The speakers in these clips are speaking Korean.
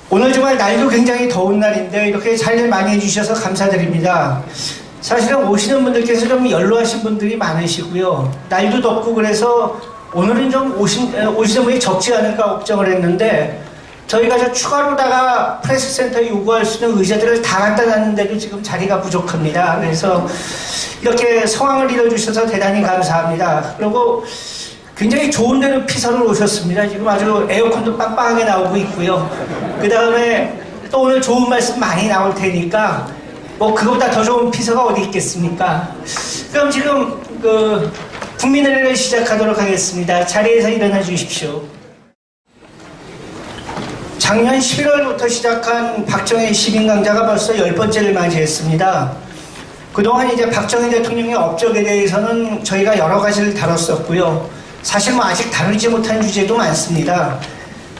오늘 정말 날도 굉장히 더운 날인데 이렇게 잘 많이 해주셔서 감사드립니다. 사실은 오시는 분들께서 좀 연로하신 분들이 많으시고요. 날도 덥고 그래서 오늘은 좀 오시는 분이 적지 않을까 걱정을 했는데 저희가 저 추가로다가 프레스센터에 요구할 수 있는 의자들을 다 갖다 놨는데도 지금 자리가 부족합니다. 그래서 이렇게 성황을 이뤄주셔서 대단히 감사합니다. 그리고 굉장히 좋은 데는 피서를 오셨습니다. 지금 아주 에어컨도 빵빵하게 나오고 있고요. 그 다음에 또 오늘 좋은 말씀 많이 나올 테니까 뭐 그거보다 더 좋은 피서가 어디 있겠습니까? 그럼 지금 국민의례를 시작하도록 하겠습니다. 자리에서 일어나 주십시오. 작년 11월부터 시작한 박정희 시민강좌가 벌써 10번째를 맞이했습니다. 그동안 이제 박정희 대통령의 업적에 대해서는 저희가 여러 가지를 다뤘었고요. 사실 뭐 아직 다루지 못한 주제도 많습니다.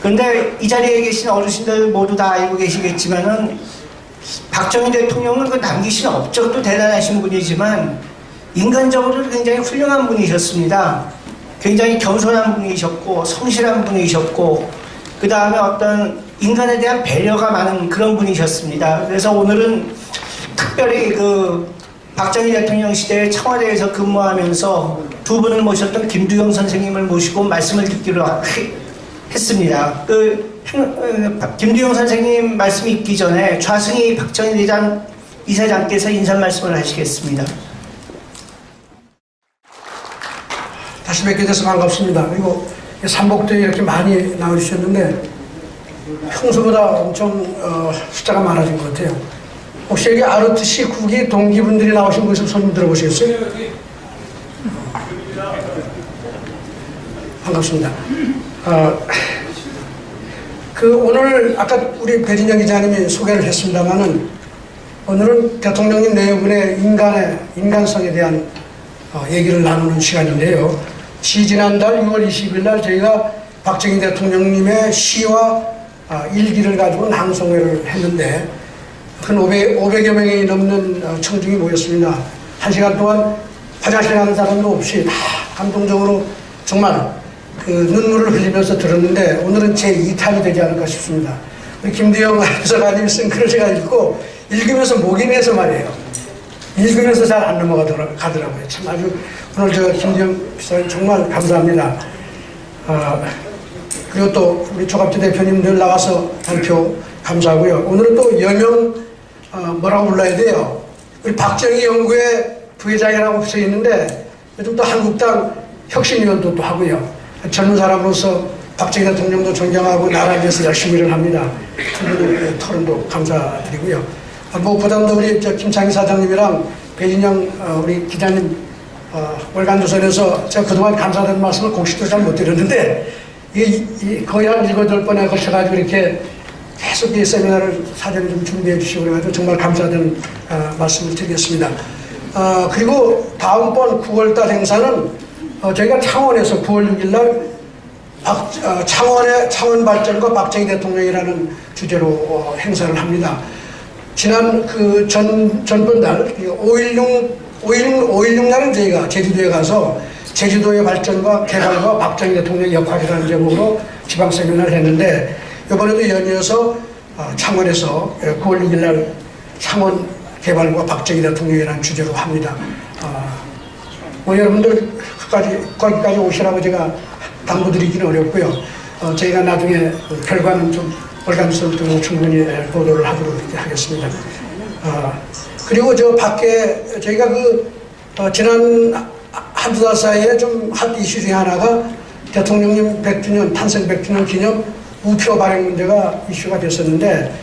그런데 이 자리에 계신 어르신들 모두 다 알고 계시겠지만은 박정희 대통령은 그 남기신 업적도 대단하신 분이지만 인간적으로도 굉장히 훌륭한 분이셨습니다. 굉장히 겸손한 분이셨고 성실한 분이셨고 그 다음에 어떤 인간에 대한 배려가 많은 그런 분이셨습니다. 그래서 오늘은 특별히 박정희 대통령 시대에 청와대에서 근무하면서 두 분을 모셨던 김두영 선생님을 모시고 말씀을 듣기로 했습니다. 김두영 선생님 말씀이 있기 전에 좌승희 박정희 이사장께서 인사 말씀을 하시겠습니다. 다시 뵙게 돼서 반갑습니다. 그리고 삼복도에 이렇게 많이 나와주셨는데 평소보다 엄청 숫자가 많아진 것 같아요. 혹시 여기 ROTC 국기 동기분들이 나오신 분에서 손 들어보시겠어요? 반갑습니다. 오늘 아까 우리 배진영 기자님이 소개를 했습니다만은 오늘은 대통령님 내분의 인간성에 대한 얘기를 나누는 시간인데요. 지지난달 6월 20일 날 저희가 박정희 대통령님의 시와 일기를 가지고 낭송회를 했는데 한 500여 명이 넘는 청중이 모였습니다. 1시간 동안 화장실 가는 사람도 없이 다 감동적으로 정말 눈물을 흘리면서 들었는데 오늘은 제 2탄이 되지 않을까 싶습니다. 우리 김두영 해설가님이 쓴 글을 제가 읽고 읽으면서 목이 메서 말이에요. 읽으면서 잘 안 넘어가더라고요. 참 아주 오늘 저 김두영 비서님 정말 감사합니다. 그리고 또 우리 조갑재 대표님들 나와서 발표 감사하고요. 오늘은 또 여명 뭐라고 불러야 돼요? 우리 박정희 연구회 부회장이라고 써 있는데 요즘 또 한국당 혁신위원도 또 하고요. 젊은 사람으로서 박정희 대통령도 존경하고 나라를 위해서 열심히 일을 합니다. 두 토론도 감사드리고요. 무엇보다도 우리 김창희 사장님이랑 배진영 우리 기자님 월간조선에서 제가 그동안 감사드리는 말씀을 공식적으로 잘 못 드렸는데 이게 거의 한 7-8번에 걸쳐가지고 이렇게 계속 이 세미나를 사전에 좀 준비해 주시고 그래가지고 정말 감사드리는 말씀을 드리겠습니다. 그리고 다음번 9월달 행사는 저희가 창원에서 9월 6일 날 창원 발전과 박정희 대통령이라는 주제로 행사를 합니다. 지난 전번달 5.16 날은 저희가 제주도에 가서 제주도의 발전과 개발과 박정희 대통령의 역할이라는 제목으로 지방 세미나를 했는데 이번에도 연이어서 창원에서 9월 6일 날 창원 개발과 박정희 대통령이라는 주제로 합니다. 여러분들 거기까지 오시라고 제가 당부드리기는 어렵고요. 저희가 나중에 결과는 좀 월간조선 등으로 충분히 보도를 하도록 하겠습니다. 그리고 저 밖에 저희가 지난 한두 달 사이에 좀 핫 이슈 중에 하나가 대통령님 100주년, 탄생 100주년 기념 우표 발행 문제가 이슈가 됐었는데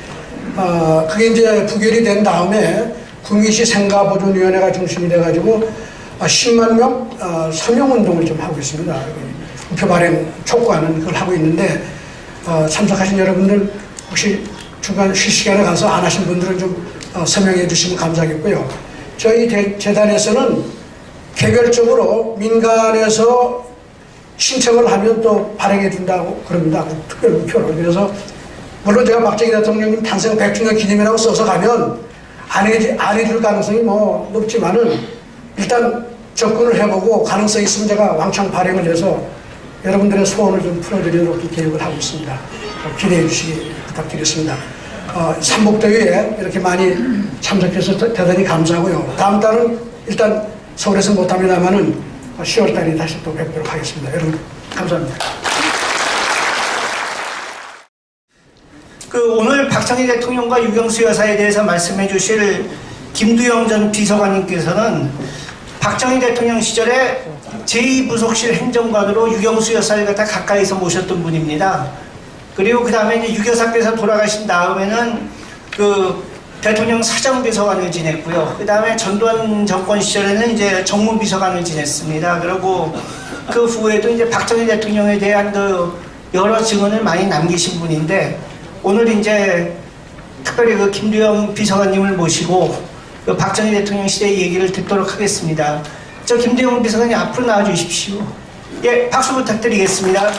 그게 이제 부결이 된 다음에 구미시 생가보존위원회가 중심이 돼가지고 10만 명 서명운동을 좀 하고 있습니다. 우표 발행 촉구하는 그걸 하고 있는데 참석하신 여러분들 혹시 중간 실시간에 가서 안 하신 분들은 좀 서명해 주시면 감사하겠고요. 저희 재단에서는 개별적으로 민간에서 신청을 하면 또 발행해 준다고 그럽니다. 특별 우표를. 그래서 물론 제가 박정희 대통령님 탄생 100주년 기념이라고 써서 가면 안 해줄 가능성이 뭐 높지만은 일단 접근을 해보고 가능성이 있으면 제가 왕창 발행을 해서 여러분들의 소원을 좀 풀어드리도록 계획을 하고 있습니다. 기대해 주시기 부탁드리겠습니다. 삼복대회에 이렇게 많이 참석해서 대단히 감사하고요. 다음 달은 일단 서울에서 못합니다만은 10월 달에 다시 또 뵙도록 하겠습니다. 여러분 감사합니다. 오늘 박정희 대통령과 유경수 여사에 대해서 말씀해 주실 김두영 전 비서관님께서는 박정희 대통령 시절에 제2부속실 행정관으로 유경수 여사를 갖다 가까이서 모셨던 분입니다. 그리고 그 다음에 이제 유 여사께서 돌아가신 다음에는 대통령 사정비서관을 지냈고요. 그 다음에 전두환 정권 시절에는 이제 정무비서관을 지냈습니다. 그리고 그 후에도 이제 박정희 대통령에 대한 여러 증언을 많이 남기신 분인데, 오늘 이제 특별히 김두영 비서관님을 모시고 박정희 대통령 시대의 얘기를 듣도록 하겠습니다. 김두영 비서관님 앞으로 나와 주십시오. 예, 박수 부탁드리겠습니다.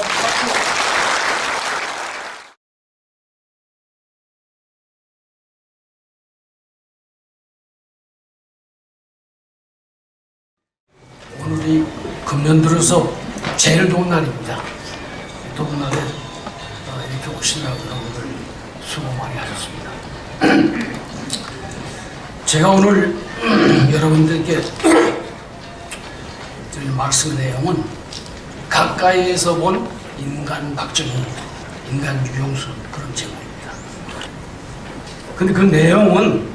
오늘이 금년 들어서 제일 좋은 날입니다. 더운 날에 이렇게 오시느라고 여러분들 수고 많이 하셨습니다. 제가 오늘 여러분들께 드릴 말씀의 내용은 가까이에서 본 인간 박정희, 인간 유경수 그런 제목입니다. 근데 그 내용은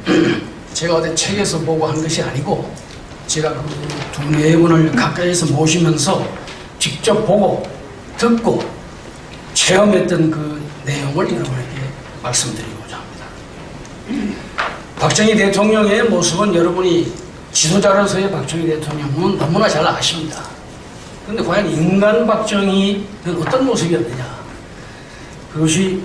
제가 어디 책에서 보고 한 것이 아니고 제가 그 두 내분을 가까이에서 모시면서 직접 보고 듣고 체험했던 그 내용을 여러분에게 말씀드리고자 합니다. 박정희 대통령의 모습은 여러분이 지도자로서의 박정희 대통령은 너무나 잘 아십니다. 그런데 과연 인간 박정희는 어떤 모습이었느냐, 그것이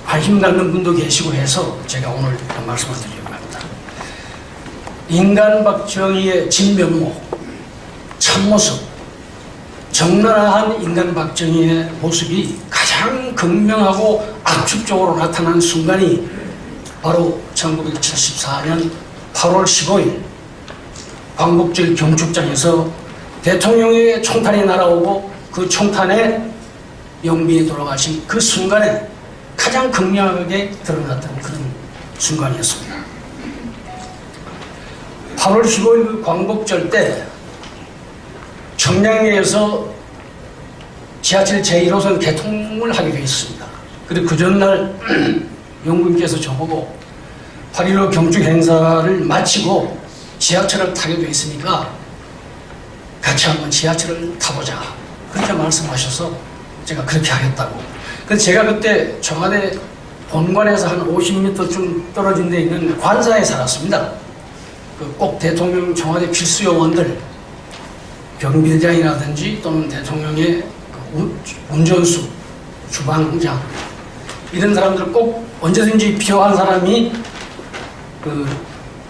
관심 갖는 분도 계시고 해서 제가 오늘 말씀을 드리려고 합니다. 인간 박정희의 진면모, 참모습, 적나라한 인간 박정희의 모습이 가장 극명하고 압축적으로 나타난 순간이 바로 1974년 8월 15일 광복절 경축장에서 대통령의 총탄이 날아오고 그 총탄에 영민이 돌아가신 그 순간에 가장 극명하게 드러났던 그런 순간이었습니다. 8월 15일 그 광복절 때 청량리에서 지하철 제1호선 개통을 하게 되어 있습니다. 그리고 그 전날 영군께서 저보고 8.15 경축 행사를 마치고 지하철을 타게 되어 있으니까 같이 한번 지하철을 타보자, 그렇게 말씀하셔서 제가 그렇게 하겠다고. 그래서 제가 그때 청와대 본관에서 한 50m쯤 떨어진 데 있는 관사에 살았습니다. 꼭 대통령 청와대 필수 요원들, 경비대장이라든지 또는 대통령의 운전수, 주방장, 이런 사람들 꼭 언제든지 필요한 사람이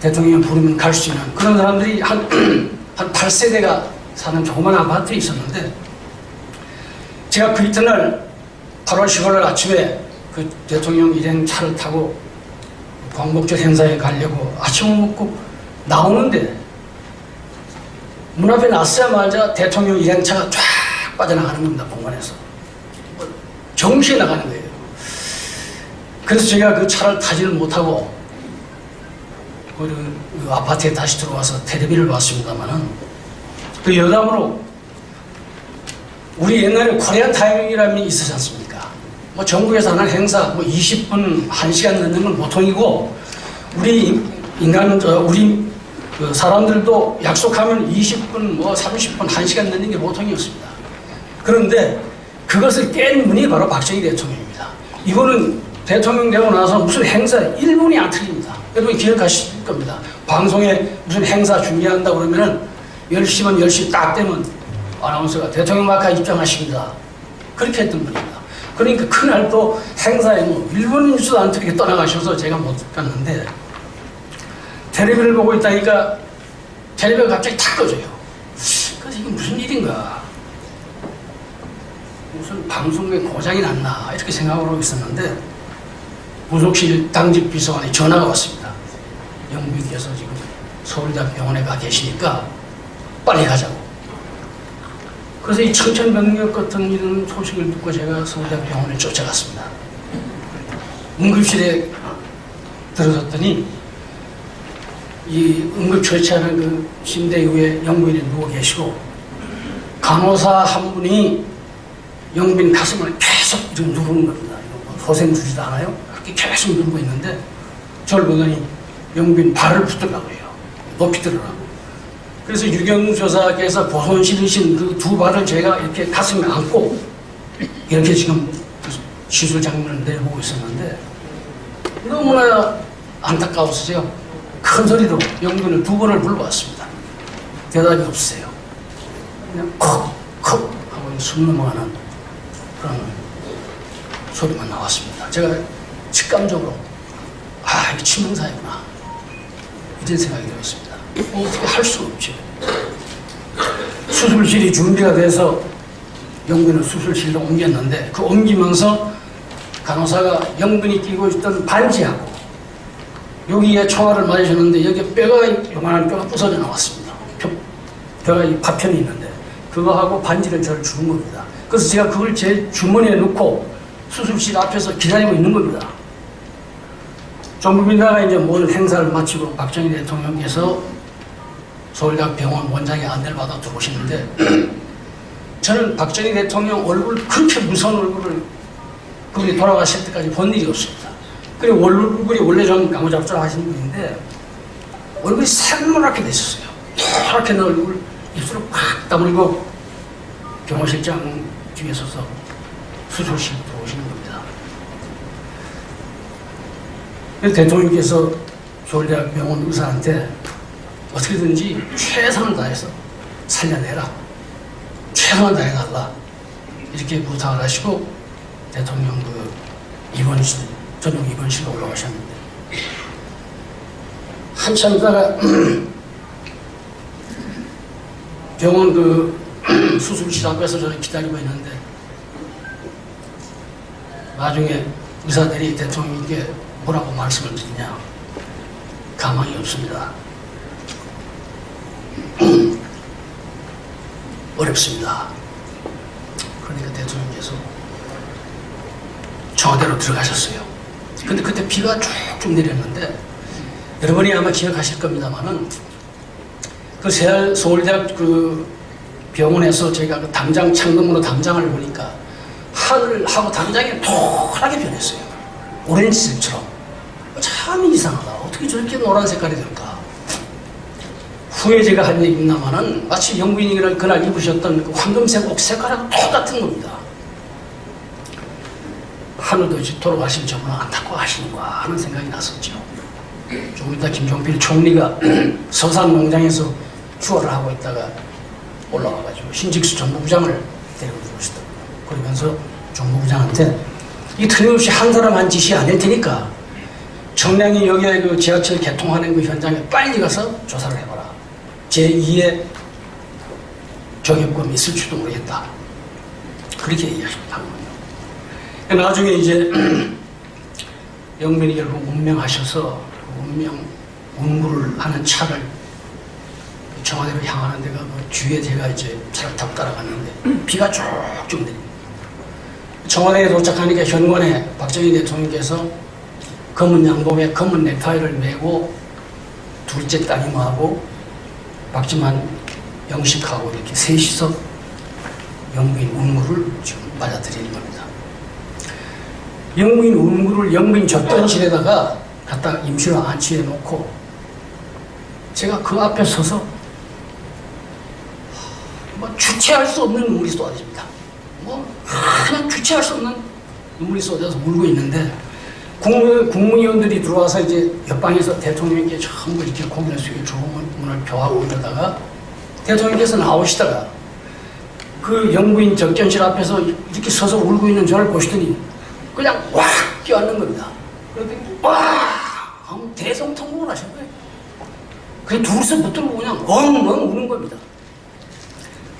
대통령이 부르면 갈 수 있는 그런 사람들이 한 8세대가 사는 조그만 아파트에 있었는데, 제가 그 이튿날 8월 15일 아침에 그 대통령 일행차를 타고 광복절 행사에 가려고 아침을 먹고 나오는데 문 앞에 나서자마자 대통령 일행차가 쫙 빠져나가는 겁니다. 본관에서 정시에 나가는 거예요. 그래서 제가 그 차를 타지를 못하고 그 아파트에 다시 들어와서 텔레비를 봤습니다만은 그 여담으로 우리 옛날에 코리안 타임이라는 게 있었지 않습니까? 뭐 전국에서 하는 행사 20분, 1시간 넣는 건 보통이고, 우리 그 사람들도 약속하면 20분, 30분, 1시간 넣는 게 보통이었습니다. 그런데 그것을 깬 분이 바로 박정희 대통령입니다. 이거는 대통령 되고 나서 무슨 행사 1분이 안 틀립니다. 여러분 기억하실 겁니다. 방송에 무슨 행사 준비한다 그러면은 10시면 10시 딱 되면 아나운서가 대통령 마카 입장하십니다, 그렇게 했던 분입니다. 그러니까 그날 또 행사에 1분인지도 않게 떠나가셔서 제가 못 갔는데, 텔레비를 보고 있다니까 텔레비가 갑자기 탁 꺼져요. 그래서 이게 무슨 일인가, 무슨 방송에 고장이 났나 이렇게 생각을 하고 있었는데, 부속실 당직 비서관에 전화가 왔습니다. 영부인께서 지금 서울대병원에 가 계시니까 빨리 가자고. 그래서 이 청천벽력 같은 이런 소식을 듣고 제가 서울대병원에 쫓아갔습니다. 응급실에 들어섰더니 이 응급 처치하는 그 침대 위에 영부인이 누워 계시고 간호사 한 분이 영빈 가슴을 계속 이렇게 누르는 겁니다. 소생 주지도 않아요. 이렇게 계속 누르고 있는데 저를 보더니 영빈 발을 붙들라고 해요. 높이 들으라고. 그래서 유경조사께서 보손 실으신 그 두 발을 제가 이렇게 가슴에 안고 이렇게 지금 시술 장면을 내보고 있었는데 너무나 안타까워서 제가 큰 소리로 영빈을 두 번을 불러왔습니다. 대답이 없으세요. 그냥 콕콕 하고 숨 넘어가는 그런 소리만 나왔습니다. 제가 직감적으로 이게 치명사이구나 이런 생각이 들었습니다. 어떻게 할 수 없죠. 수술실이 준비가 돼서 영빈을 수술실로 옮겼는데 그 옮기면서 간호사가 영빈이 끼고 있던 반지하고 여기에 총알을 맞으셨는데 여기 뼈가 요만한 뼈가 부서져 나왔습니다. 뼈가 이 파편이 있는데 그거하고 반지를 저를 주는 겁니다. 그래서 제가 그걸 제 주머니에 넣고 수술실 앞에서 기다리고 있는 겁니다. 정부민당가 이제 모든 행사를 마치고 박정희 대통령께서 서울대학병원 원장의 안내를 받아 들어오시는데 저는 박정희 대통령 얼굴 그렇게 무서운 얼굴을 그분이 돌아가실 때까지 본 일이 없습니다. 그리고 얼굴이 원래 좀 가무잡잡하신 분인데 얼굴이 새노랗게 되셨어요. 노랗게 된 얼굴 입술을 팍 다물고 병원실장 뒤에 서서 수술실 들어오시는 겁니다. 대통령께서 서울대학병원 의사한테 어떻게든지 최선을 다해서 살려내라. 최선을 다해달라. 이렇게 부탁을 하시고 대통령 그 입원실, 전용 입원실로 올라가셨는데 한참 있다가 병원 그 수술실 앞에서 저를 기다리고 있는데 나중에 의사들이 대통령께 뭐라고 말씀을 드리냐 가망이 없습니다. 어렵습니다. 그러니까 대통령께서 청와대로 들어가셨어요. 근데 그때 비가 쭉쭉 내렸는데 여러분이 아마 기억하실 겁니다만은 그 서울대학 그 병원에서 제가 그 담장 창문으로 담장을 보니까 하늘하고 담장이 노랗게 변했어요. 오렌지색처럼. 참 이상하다. 어떻게 저렇게 노란 색깔이 될까? 후에 제가 한 얘기 있나마는 마치 영빈이 그날 입으셨던 그 황금색 옷 색깔하고 똑같은 겁니다. 하늘도 이제 돌아가신 저분은 안타까워하시는가 하는 생각이 났었죠. 조금 이따 김종필 총리가 서산농장에서 휴가를 하고 있다가 올라와가지고 신직수 정무부장을 데리고 들어오시더라고요. 그러면서 정무부장한테 이 틀림없이 한 사람 한 짓이 아닐 테니까 청량이 여기에 그 지하철 개통하는 그 현장에 빨리 가서 조사를 해봐라. 제2의 저격범이 있을지도 모르겠다. 그렇게 얘기하셨다고요. 나중에 이제 영민이 결국 운명하셔서 그 운명 운구를 하는 차를 청와대로 향하는 데가 그 뒤에 제가 이제 차를 타고 따라갔는데 비가 쭉쭉 내립니다. 청와대에 도착하니까 현관에 박정희 대통령께서 검은 양복에 검은 넥타이를 메고 둘째 따님하고 박지만 영식하고 이렇게 셋이서 영민 운구를 지금 맞아들이는 겁니다. 영민 운구를 영민 젖던실에다가 갖다 임시로 안치해 놓고 제가 그 앞에 서서 뭐 주체할 수 없는 눈물이 쏟아집니다. 뭐 그냥 주체할 수 없는 눈물이 쏟아져서 울고 있는데 국무위원들이 들어와서 이제 옆방에서 대통령께 전부 이렇게 고개를 숙여 조문을 표하고 이러다가 대통령께서 나오시다가 그 영부인 적전실 앞에서 이렇게 서서 울고 있는 저를 보시더니 그냥 확 껴안는 겁니다. 그랬더니 와! 대성통곡을 하신 거예요. 그냥 둘이서 붙들고 그냥 엉엉 우는 겁니다.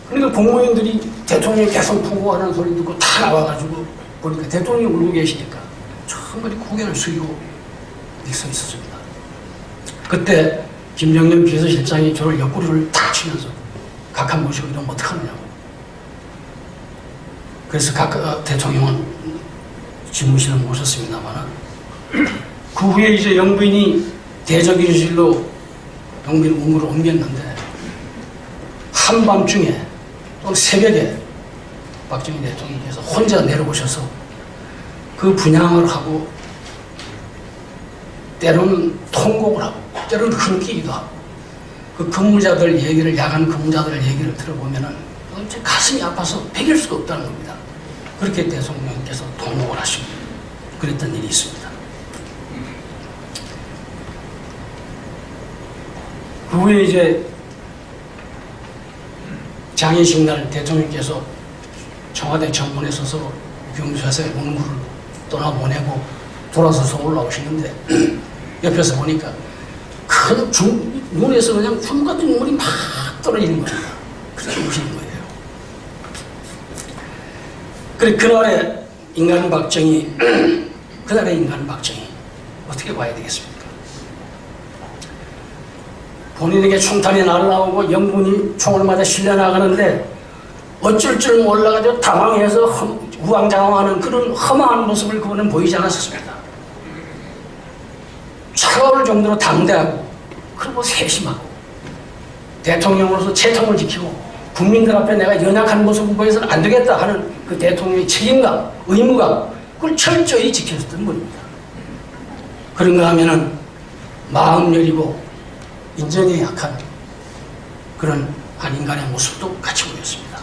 그러니까 국무위원들이 대통령이 계속 통곡하는 소리 듣고 다 나와가지고 보니까 대통령이 울고 계시니까 전부 고개를 숙이고 이렇게 서 있었습니다. 그때 김정년 비서실장이 저를 옆구리를 탁 치면서 각하 모시고 이러면 어떡하느냐고 그래서 각 대통령은 집무실을 모셨습니다만 그 후에 이제 영부인이 대적인실로 영부인 문무를 옮겼는데 한밤중에 또 새벽에 박정희 대통령께서 혼자 내려오셔서 그 분향을 하고 때로는 통곡을 하고 때로는 흘기기도 하고 그 근무자들 얘기를 야간 근무자들 얘기를 들어보면은 가슴이 아파서 베길 수가 없다는 겁니다. 그렇게 대통령께서 통곡을 하시고 그랬던 일이 있습니다. 그 후에 이제 장례식 날 대통령께서 청와대 정문에 서서 경주사에 문구를 떠나보내고 돌아서서 올라오시는데 옆에서 보니까 큰 눈에서 그냥 춤 같은 눈물이 막 떨어지는 거예요. 그래서 우시는 거예요. 그래 그날의 인간 박정희 그날의 인간 박정희 어떻게 봐야 되겠습니까? 본인에게 총탄이 날라오고 영군이 총을 맞아 실려나가는데 어쩔 줄 몰라가지고 당황해서 우왕좌왕하는 그런 험한 모습을 그분은 보이지 않았었습니다. 차가울 정도로 당대하고 그리고 세심하고 대통령으로서 채통을 지키고 국민들 앞에 내가 연약한 모습을 보여서는 안 되겠다 하는 그 대통령의 책임감, 의무감 그걸 철저히 지켰던 분입니다. 그런가 하면은 마음 여리고 인정에 약한 그런 한 인간의 모습도 같이 보였습니다.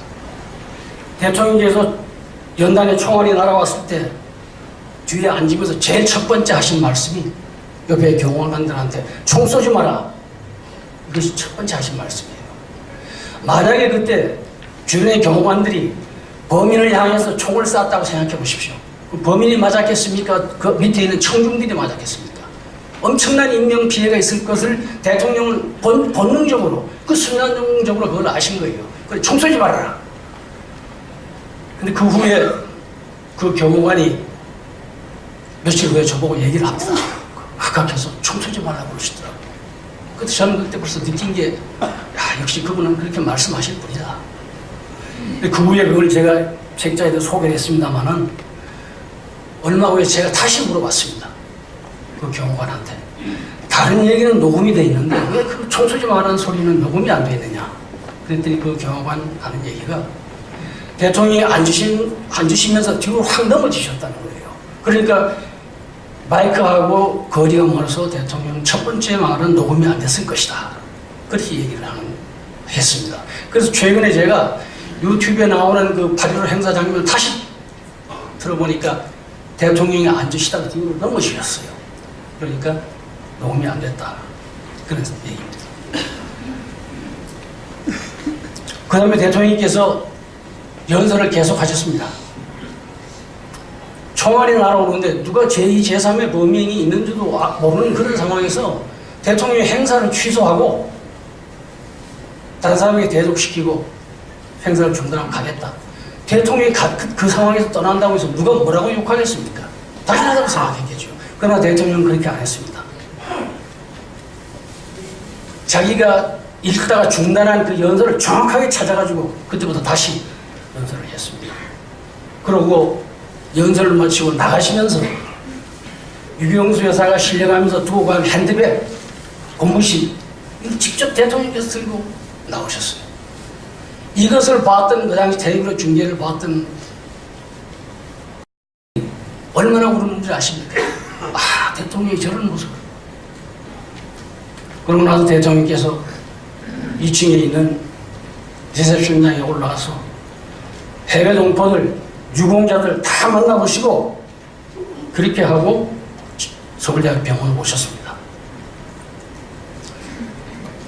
대통령께서 연단에 총알이 날아왔을 때 뒤에 앉으면서 제일 첫 번째 하신 말씀이 옆에 경호원들한테 총 쏘지 마라. 이것이 첫 번째 하신 말씀이에요. 만약에 그때 주변의 경호관들이 범인을 향해서 총을 쐈다고 생각해 보십시오. 그 범인이 맞았겠습니까? 그 밑에 있는 청중들이 맞았겠습니까? 엄청난 인명피해가 있을 것을 대통령은 본능적으로 그 순간적으로 그걸 아신 거예요. 그래 총 쏘지 말아라. 근데 그 후에 그 경호관이 며칠 후에 저보고 얘기를 합니다. 합각해서 총 쏘지 말라고 그러시더라고요. 그래서 저는 그때 벌써 느낀 게 역시 그분은 그렇게 말씀하실 분이다. 근데 그 후에 그걸 제가 책자에도 소개를 했습니다만은 얼마 후에 제가 다시 물어봤습니다. 그 경호관한테. 다른 얘기는 녹음이 돼 있는데 왜 그 총 쏘지 말라는 소리는 녹음이 안 돼 있느냐. 그랬더니 그 경호관 하는 얘기가 대통령이 앉으시면서 뒤로 확 넘어지셨다는 거예요. 그러니까 마이크하고 거리가 멀어서 대통령 첫 번째 말은 녹음이 안 됐을 것이다. 그렇게 얘기를 했습니다. 그래서 최근에 제가 유튜브에 나오는 그 8.15 행사 장면을 다시 들어보니까 대통령이 앉으시다가 뒤로 넘어지셨어요. 그러니까 녹음이 안 됐다. 그런 얘기입니다. 그 다음에 대통령께서 연설을 계속 하셨습니다. 총알이 날아오는데 누가 제2, 제3의 범인이 있는지도 모르는 그런 상황에서 대통령이 행사를 취소하고 다른 사람에게 대속시키고 행사를 중단하고 가겠다. 대통령이 그 상황에서 떠난다고 해서 누가 뭐라고 욕하겠습니까? 당연하다고 생각했겠죠. 그러나 대통령은 그렇게 안 했습니다. 자기가 읽다가 중단한 그 연설을 정확하게 찾아가지고 그때부터 다시 연설을 했습니다. 그러고 연설을 마치고 나가시면서 유경수 여사가 실려가면서 두고 간 핸드백, 고무신 직접 대통령께서 들고 나오셨어요. 이것을 봤던 그 당시 텔레비전 중계를 봤던 얼마나 울었는지 아십니까? 대통령이 저런 모습을. 그러고 나서 대통령께서 2층에 있는 리셉션장에 올라가서 해외 동포들, 유공자들 다 만나보시고 그렇게 하고 서울대학 병원을 오셨습니다.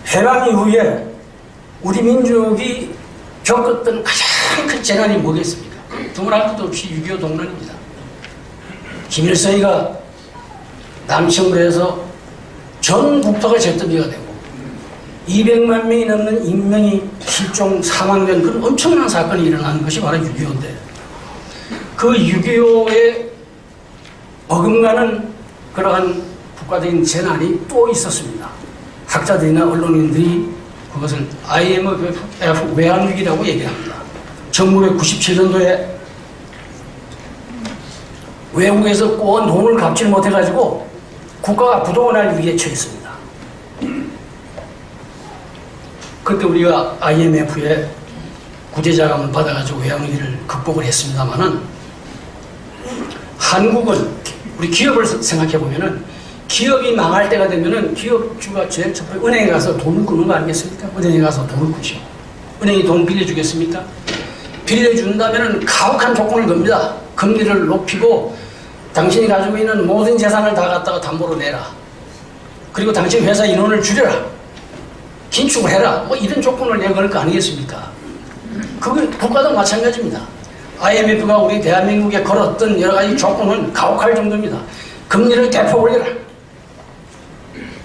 해방 이후에 우리 민족이 겪었던 가장 큰 재난이 뭐겠습니까? 두말할 것도 없이 6.25 동란입니다. 김일성이가 남청을 해서 전 국토가 잿더미가 되고 200만 명이 넘는 인명이 실종 사망된 그런 엄청난 사건이 일어난 것이 바로 6.25인데 그 6.25에 어긋나는 그러한 국가적인 재난이 또 있었습니다. 학자들이나 언론인들이 그것을 IMF 외환위기라고 얘기합니다. 1997년도에 외국에서 꼬은 돈을 갚지 못해가지고 국가가 부도날 위기에 처했습니다. 그때 우리가 IMF에 구제자금을 받아가지고 외환위기를 극복을 했습니다만은 한국은 우리 기업을 생각해 보면은 기업이 망할 때가 되면은 기업주가 제일 첫 번째 은행에 가서 돈을 꾸는 거 아니겠습니까? 은행에 가서 돈을 꾸죠. 은행이 돈 빌려주겠습니까? 빌려준다면은 가혹한 조건을 겁니다. 금리를 높이고 당신이 가지고 있는 모든 재산을 다 갖다가 담보로 내라. 그리고 당신 회사 인원을 줄여라. 긴축을 해라. 뭐 이런 조건을 내걸 거 아니겠습니까? 그건 국가도 마찬가지입니다. IMF가 우리 대한민국에 걸었던 여러 가지 조건은 가혹할 정도입니다. 금리를 대폭 올려라.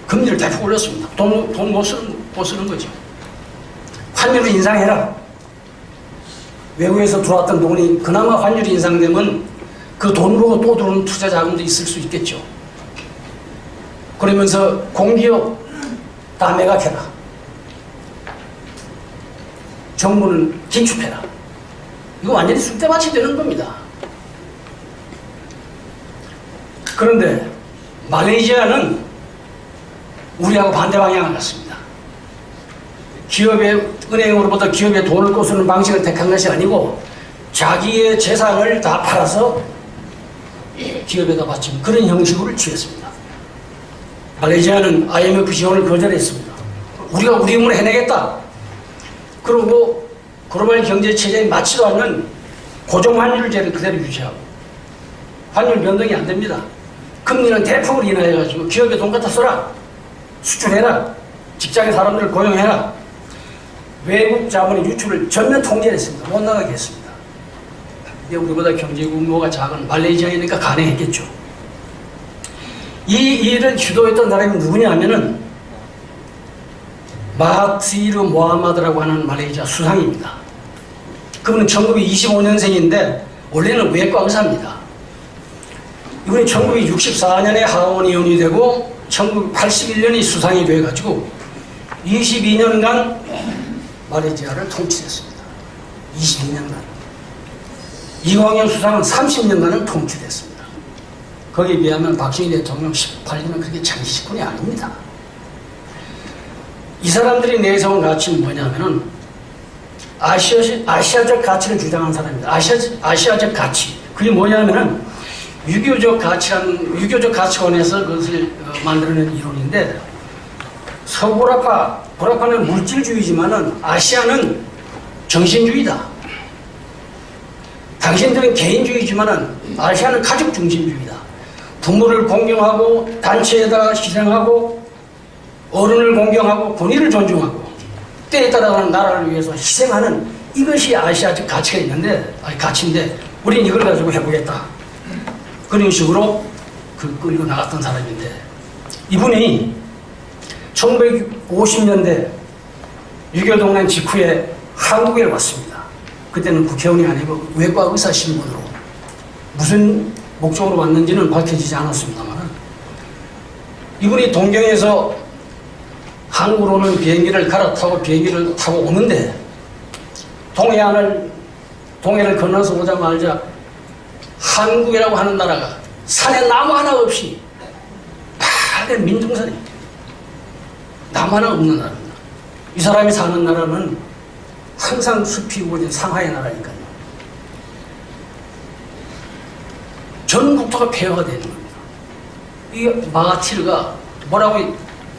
금리를 대폭 올렸습니다. 돈 못 쓰는 거죠. 환율을 인상해라. 외국에서 들어왔던 돈이 그나마 환율이 인상되면 그 돈 보고 또 들어오는 투자 자금도 있을 수 있겠죠. 그러면서 공기업 다 매각해라. 정부는 긴축해라. 이거 완전히 쑥대밭이 되는 겁니다. 그런데 말레이시아는 우리하고 반대 방향을 갔습니다. 기업의 은행으로부터 기업에 돈을 꿔주는 방식을 택한 것이 아니고 자기의 재산을 다 팔아서 기업에다 바치는 그런 형식으로 취했습니다. 말레이시아는 IMF 지원을 거절했습니다. 우리가 우리 힘으로 해내겠다. 그리고 글로벌 경제 체제에 맞지도 않는 고정 환율제를 그대로 유지하고 환율 변동이 안 됩니다. 금리는 대폭으로 인하해가지고 기업에 돈 갖다 써라. 수출해라. 직장의 사람들을 고용해라. 외국 자본의 유출을 전면 통제했습니다. 못 나가게 했습니다. 우리보다 경제 규모가 작은 말레이시아이니까 가능했겠죠. 이 일을 주도했던 사람이 누구냐 하면은 마하티르 모하마드라고 하는 말레이시아 수상입니다. 그분은 1925년생인데 원래는 외과 의사입니다. 이분이 1964년에 하원 의원이 되고 1981년에 수상이 돼가지고 22년간 말레이시아를 통치했습니다. 22년간. 이광영 수상은 30년간은 통치됐습니다. 거기에 비하면 박정희 대통령 18년은 그렇게 장기집권이 아닙니다. 이 사람들이 내세운 가치는 뭐냐면은 아시아적 가치를 주장한 사람입니다. 아시아적 가치. 그게 뭐냐면은 유교적 가치관에서 그것을 만들어낸 이론인데 서구라파는 물질주의지만은 아시아는 정신주의다. 당신들은 개인주의지만은 아시아는 가족중심주의다. 부모를 공경하고 단체에다가 희생하고 어른을 공경하고 권위를 존중하고 때에 따라가는 나라를 위해서 희생하는 이것이 아시아적 가치인데 우리는 이걸 가지고 해보겠다. 그런 식으로 끌고 나갔던 사람인데 이분이 1950년대 6.25 동란 직후에 한국에 왔습니다. 그때는 국회의원이 아니고 외과 의사 신분으로 무슨 목적으로 왔는지는 밝혀지지 않았습니다만 이분이 동경에서 한국으로는 비행기를 갈아타고 비행기를 타고 오는데 동해를 건너서 오자마자 한국이라고 하는 나라가 산에 나무 하나 없이 빨간 민둥산이 나무 하나 없는 나라입니다. 이 사람이 사는 나라는 항상 숲이 우거진 상하이 나라니까요. 전 국토가 폐허가 되는 겁니다. 이 마하티르가 뭐라고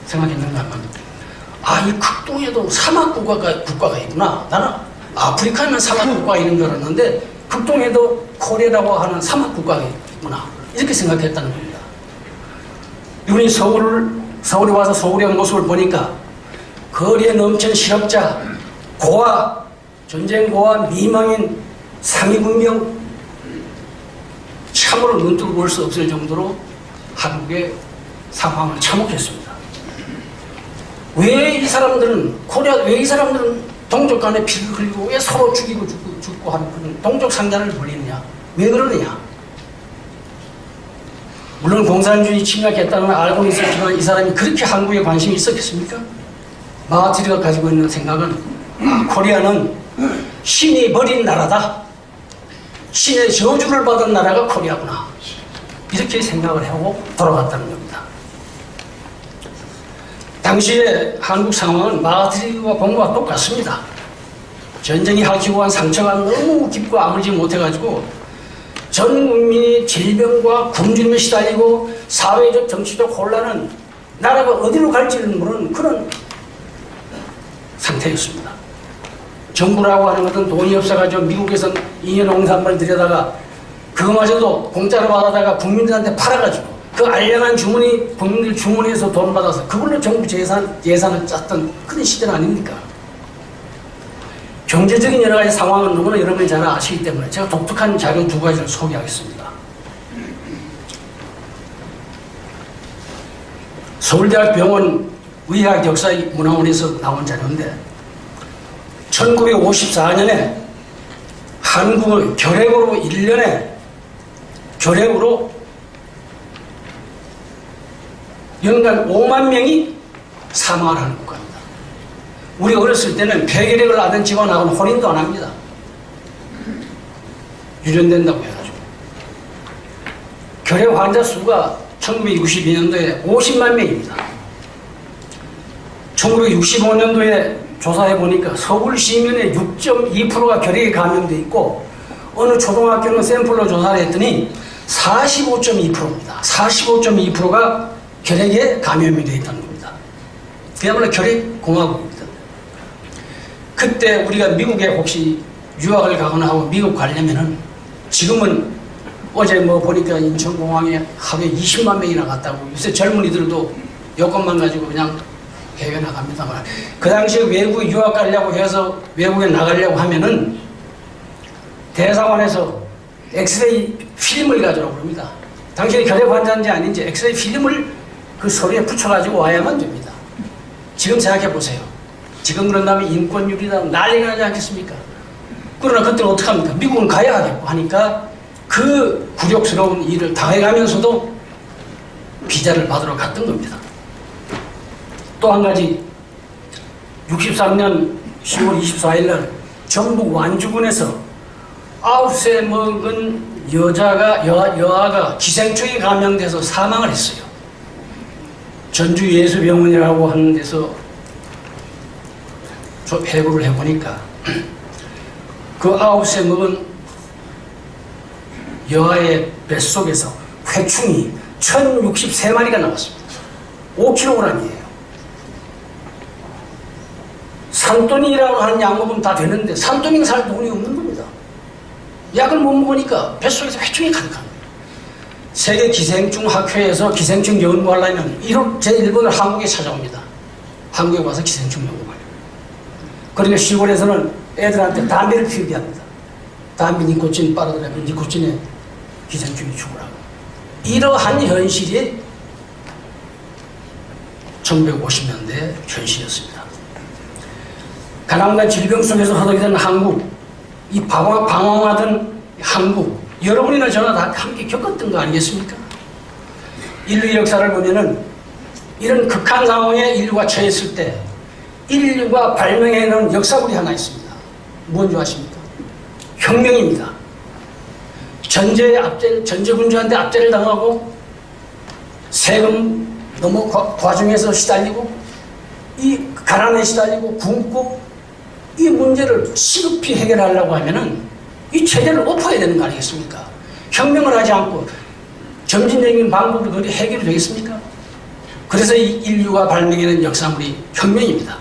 생각했는가 하면 이 극동에도 사막 국가가 있구나. 나는 아프리카는 사막 국가가 있는 줄 알았는데 극동에도 코리아라고 하는 사막 국가가 있구나. 이렇게 생각했다는 겁니다. 이분이 서울에 와서 서울의 모습을 보니까 거리에 넘친 실업자, 고아, 전쟁 고아, 미망인, 상위분명 참으로 눈뜨고 볼 수 없을 정도로 한국의 상황을 참혹했습니다. 왜 이 사람들은 동족 간에 피를 흘리고 왜 서로 죽이고 죽고 하는 그런 동족 상잔을 벌이느냐? 왜 그러느냐? 물론 공산주의 침략했다는 걸 알고는 있었지만 이 사람이 그렇게 한국에 관심이 있었겠습니까? 마하티르가 가지고 있는 생각은 코리아는 신이 버린 나라다. 신의 저주를 받은 나라가 코리아구나. 이렇게 생각을 하고 돌아갔다는 겁니다. 당시에 한국 상황은 마하티와 본 것과 똑같습니다. 전쟁이 핥히고 한 상처가 너무 깊고 아물지 못해가지고 전 국민이 질병과 굶주림에 시달리고 사회적 정치적 혼란은 나라가 어디로 갈지를 모르는 그런 상태였습니다. 정부라고 하는 것은 돈이 없어가지고 미국에서 잉여 농산물을 들여다가 그거마저도 공짜로 받아다가 국민들한테 팔아가지고 그 알량한 주머니 국민들 주머니에서 돈 받아서 그걸로 정부 예산을 짰던 그런 시절 아닙니까? 경제적인 여러 가지 상황은 누구나 여러분이 잘 아시기 때문에 제가 독특한 자료 두 가지를 소개하겠습니다. 서울대학 병원 의학 역사 문화원에서 나온 자료인데 1954년에 한국의 결핵으로 1년에 결핵으로 연간 5만 명이 사망을 하는 국가입니다. 우리 어렸을 때는 폐결핵을 앓은 집안하고는 혼인도 안 합니다. 유전된다고 해가지고. 결핵 환자 수가 1962년도에 50만 명입니다. 1965년도에 조사해 보니까 서울 시민의 6.2%가 결핵에 감염돼 있고 어느 초등학교는 샘플로 조사를 했더니 45.2%입니다. 45.2%가 결핵에 감염이 되어 있다는 겁니다. 그야말로 결핵 공화국입니다. 그때 우리가 미국에 혹시 유학을 가거나 하고 미국 가려면은 지금은 어제 뭐 보니까 인천공항에 하루에 20만 명이나 갔다고 요새 젊은이들도 여권만 가지고 그냥 해외 나갑니다만 그 당시에 외국에 유학 가려고 해서 외국에 나가려고 하면은 대사관에서 엑스레이 필름을 가져오라고 그럽니다. 당신이 결핵 환자인지 아닌지 엑스레이 필름을 그 서류에 붙여가지고 와야만 됩니다. 지금 생각해 보세요. 지금 그런다면 인권유리다 난리가 나지 않겠습니까? 그러나 그때는 어떡합니까? 미국은 가야 하겠고 하니까 그 굴욕스러운 일을 당해가면서도 비자를 받으러 갔던 겁니다. 또 한 가지 63년 10월 24일 날 전북 완주군에서 9세 먹은 여아가 기생충에 감염돼서 사망을 했어요. 전주예수병원이라고 하는 데서 해고를 해보니까 그 9세 먹은 여아의 뱃속에서 회충이 1063마리가 나왔습니다. 5kg이에요. 산토닉이라고 하는 약 먹으면 다 되는데 산토닉 살 돈이 없는 겁니다. 약을 못 먹으니까 뱃속에서 회충이 가득한 거예요. 세계 기생충 학회에서 기생충 연구하려면 제1번을 한국에 찾아옵니다. 한국에 와서 기생충 연구하려고. 그러니까 시골에서는 애들한테 담배를 피우게 합니다. 담배 니코틴 빨아들이면 니코틴에 기생충이 죽으라고. 이러한 현실이 1950년대 현실이었습니다. 가난과 질병 속에서 허덕이던 한국, 이 방황하던 한국, 여러분이나 저나 다 함께 겪었던 거 아니겠습니까? 인류 역사를 보면은 이런 극한 상황에 인류가 처했을 때 인류가 발명해놓은 역사물이 하나 있습니다. 뭔지 아십니까? 혁명입니다. 전제군주한테 압제를 당하고 세금 너무 과중해서 시달리고 이 가난에 시달리고 굶고 이 문제를 시급히 해결하려고 하면은 이 체제를 엎어야 되는 거 아니겠습니까? 혁명을 하지 않고 점진적인 방법으로 그게 해결이 되겠습니까? 그래서 이 인류가 발명해낸 역사물이 혁명입니다.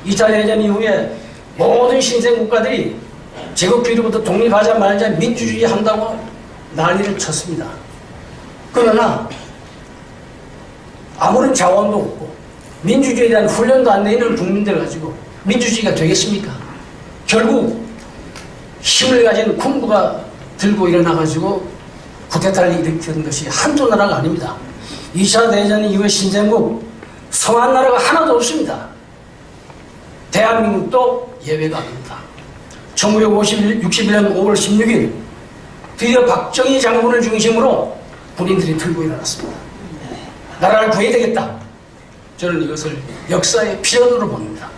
2차 대전 이후에 모든 신생 국가들이 제국주의로부터 독립하자마자 민주주의 한다고 난리를 쳤습니다. 그러나 아무런 자원도 없고 민주주의에 대한 훈련도 안 되는 국민들 가지고 민주주의가 되겠습니까? 결국 힘을 가진 군부가 들고 일어나가지고 쿠데타를 일으키는 것이 한두 나라가 아닙니다. 2차 대전 이후에 신생국 성한 나라가 하나도 없습니다. 대한민국도 예외가 아닙니다. 1961년 5월 16일 드디어 박정희 장군을 중심으로 군인들이 들고 일어났습니다. 나라를 구해야 되겠다. 저는 이것을 역사의 필연으로 봅니다.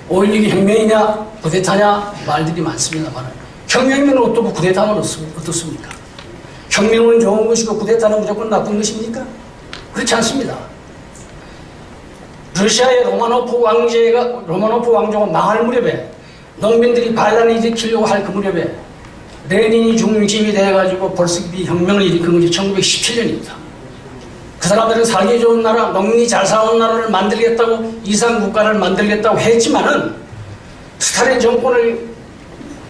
5.16이 혁명이냐 쿠데타냐 말들이 많습니다만 혁명이면 어떻고 쿠데타는 어떻습니까? 혁명은 좋은 것이고 쿠데타는 무조건 나쁜 것입니까? 그렇지 않습니다. 러시아의 로마노프 왕조가 망할 무렵에 농민들이 반란을 일으키려고 할 그 무렵에 레닌이 중심이 돼가지고 볼스키비 혁명을 일으킨 것이 1917년입니다. 그 사람들은 살기 좋은 나라, 농민이 잘 사는 나라를 만들겠다고, 이상 국가를 만들겠다고 했지만은 스탈린 정권을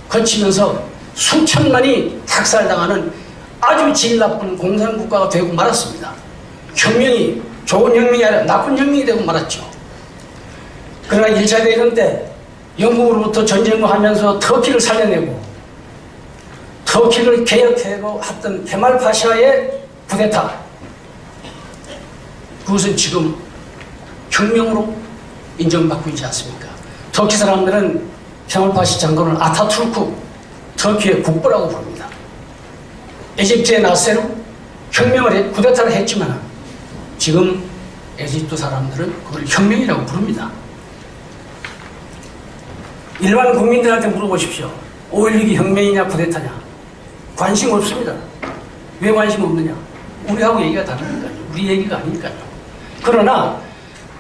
거치면서 수천만이 학살당하는 아주 질 나쁜 공산국가가 되고 말았습니다. 혁명이 좋은 혁명이 아니라 나쁜 혁명이 되고 말았죠. 그러나 1차 대전 때 영국으로부터 전쟁을 하면서 터키를 살려내고 터키를 개혁하고 했던 케말 파샤의 쿠데타, 그것은 지금 혁명으로 인정받고 있지 않습니까? 터키 사람들은 케말 파샤 장군을 아타투르크, 터키의 국보라고 부릅니다. 에집트의 나세르 쿠데타를 했지만 지금 에집트 사람들은 그걸 혁명이라고 부릅니다. 일반 국민들한테 물어보십시오. 5.16이 혁명이냐 쿠데타냐? 관심 없습니다. 왜 관심 없느냐? 우리하고 얘기가 다르니까요. 우리 얘기가 아니니까요. 그러나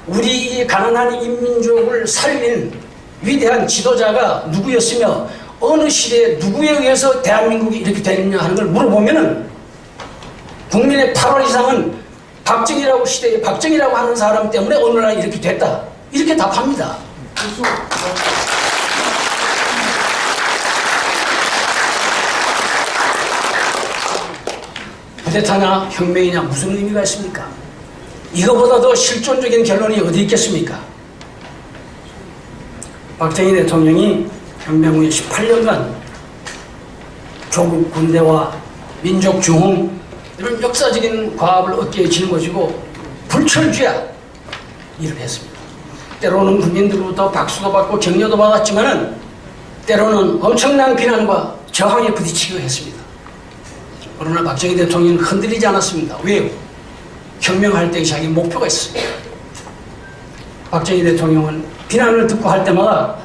우리 가난한 인민족을 살린 위대한 지도자가 누구였으며 어느 시대에 누구에 의해서 대한민국이 이렇게 되느냐 하는 걸 물어보면은 국민의 8월 이상은 박정희라고 시대에 박정희라고 하는 사람 때문에 오늘날 이렇게 됐다. 이렇게 답합니다. 쿠데타냐 혁명이냐 무슨 의미가 있습니까? 이거보다 더 실존적인 결론이 어디 있겠습니까? 박정희 대통령이 혁명 후에 18년간 조국 군대와 민족 중흥 이런 역사적인 과업을 어깨에 짊어지고 불철주야 일을 했습니다. 때로는 국민들로부터 박수도 받고 격려도 받았지만은 때로는 엄청난 비난과 저항에 부딪히기도 했습니다. 그러나 박정희 대통령은 흔들리지 않았습니다. 왜요? 혁명할 때 자기 목표가 있습니다. 박정희 대통령은 비난을 듣고 할 때마다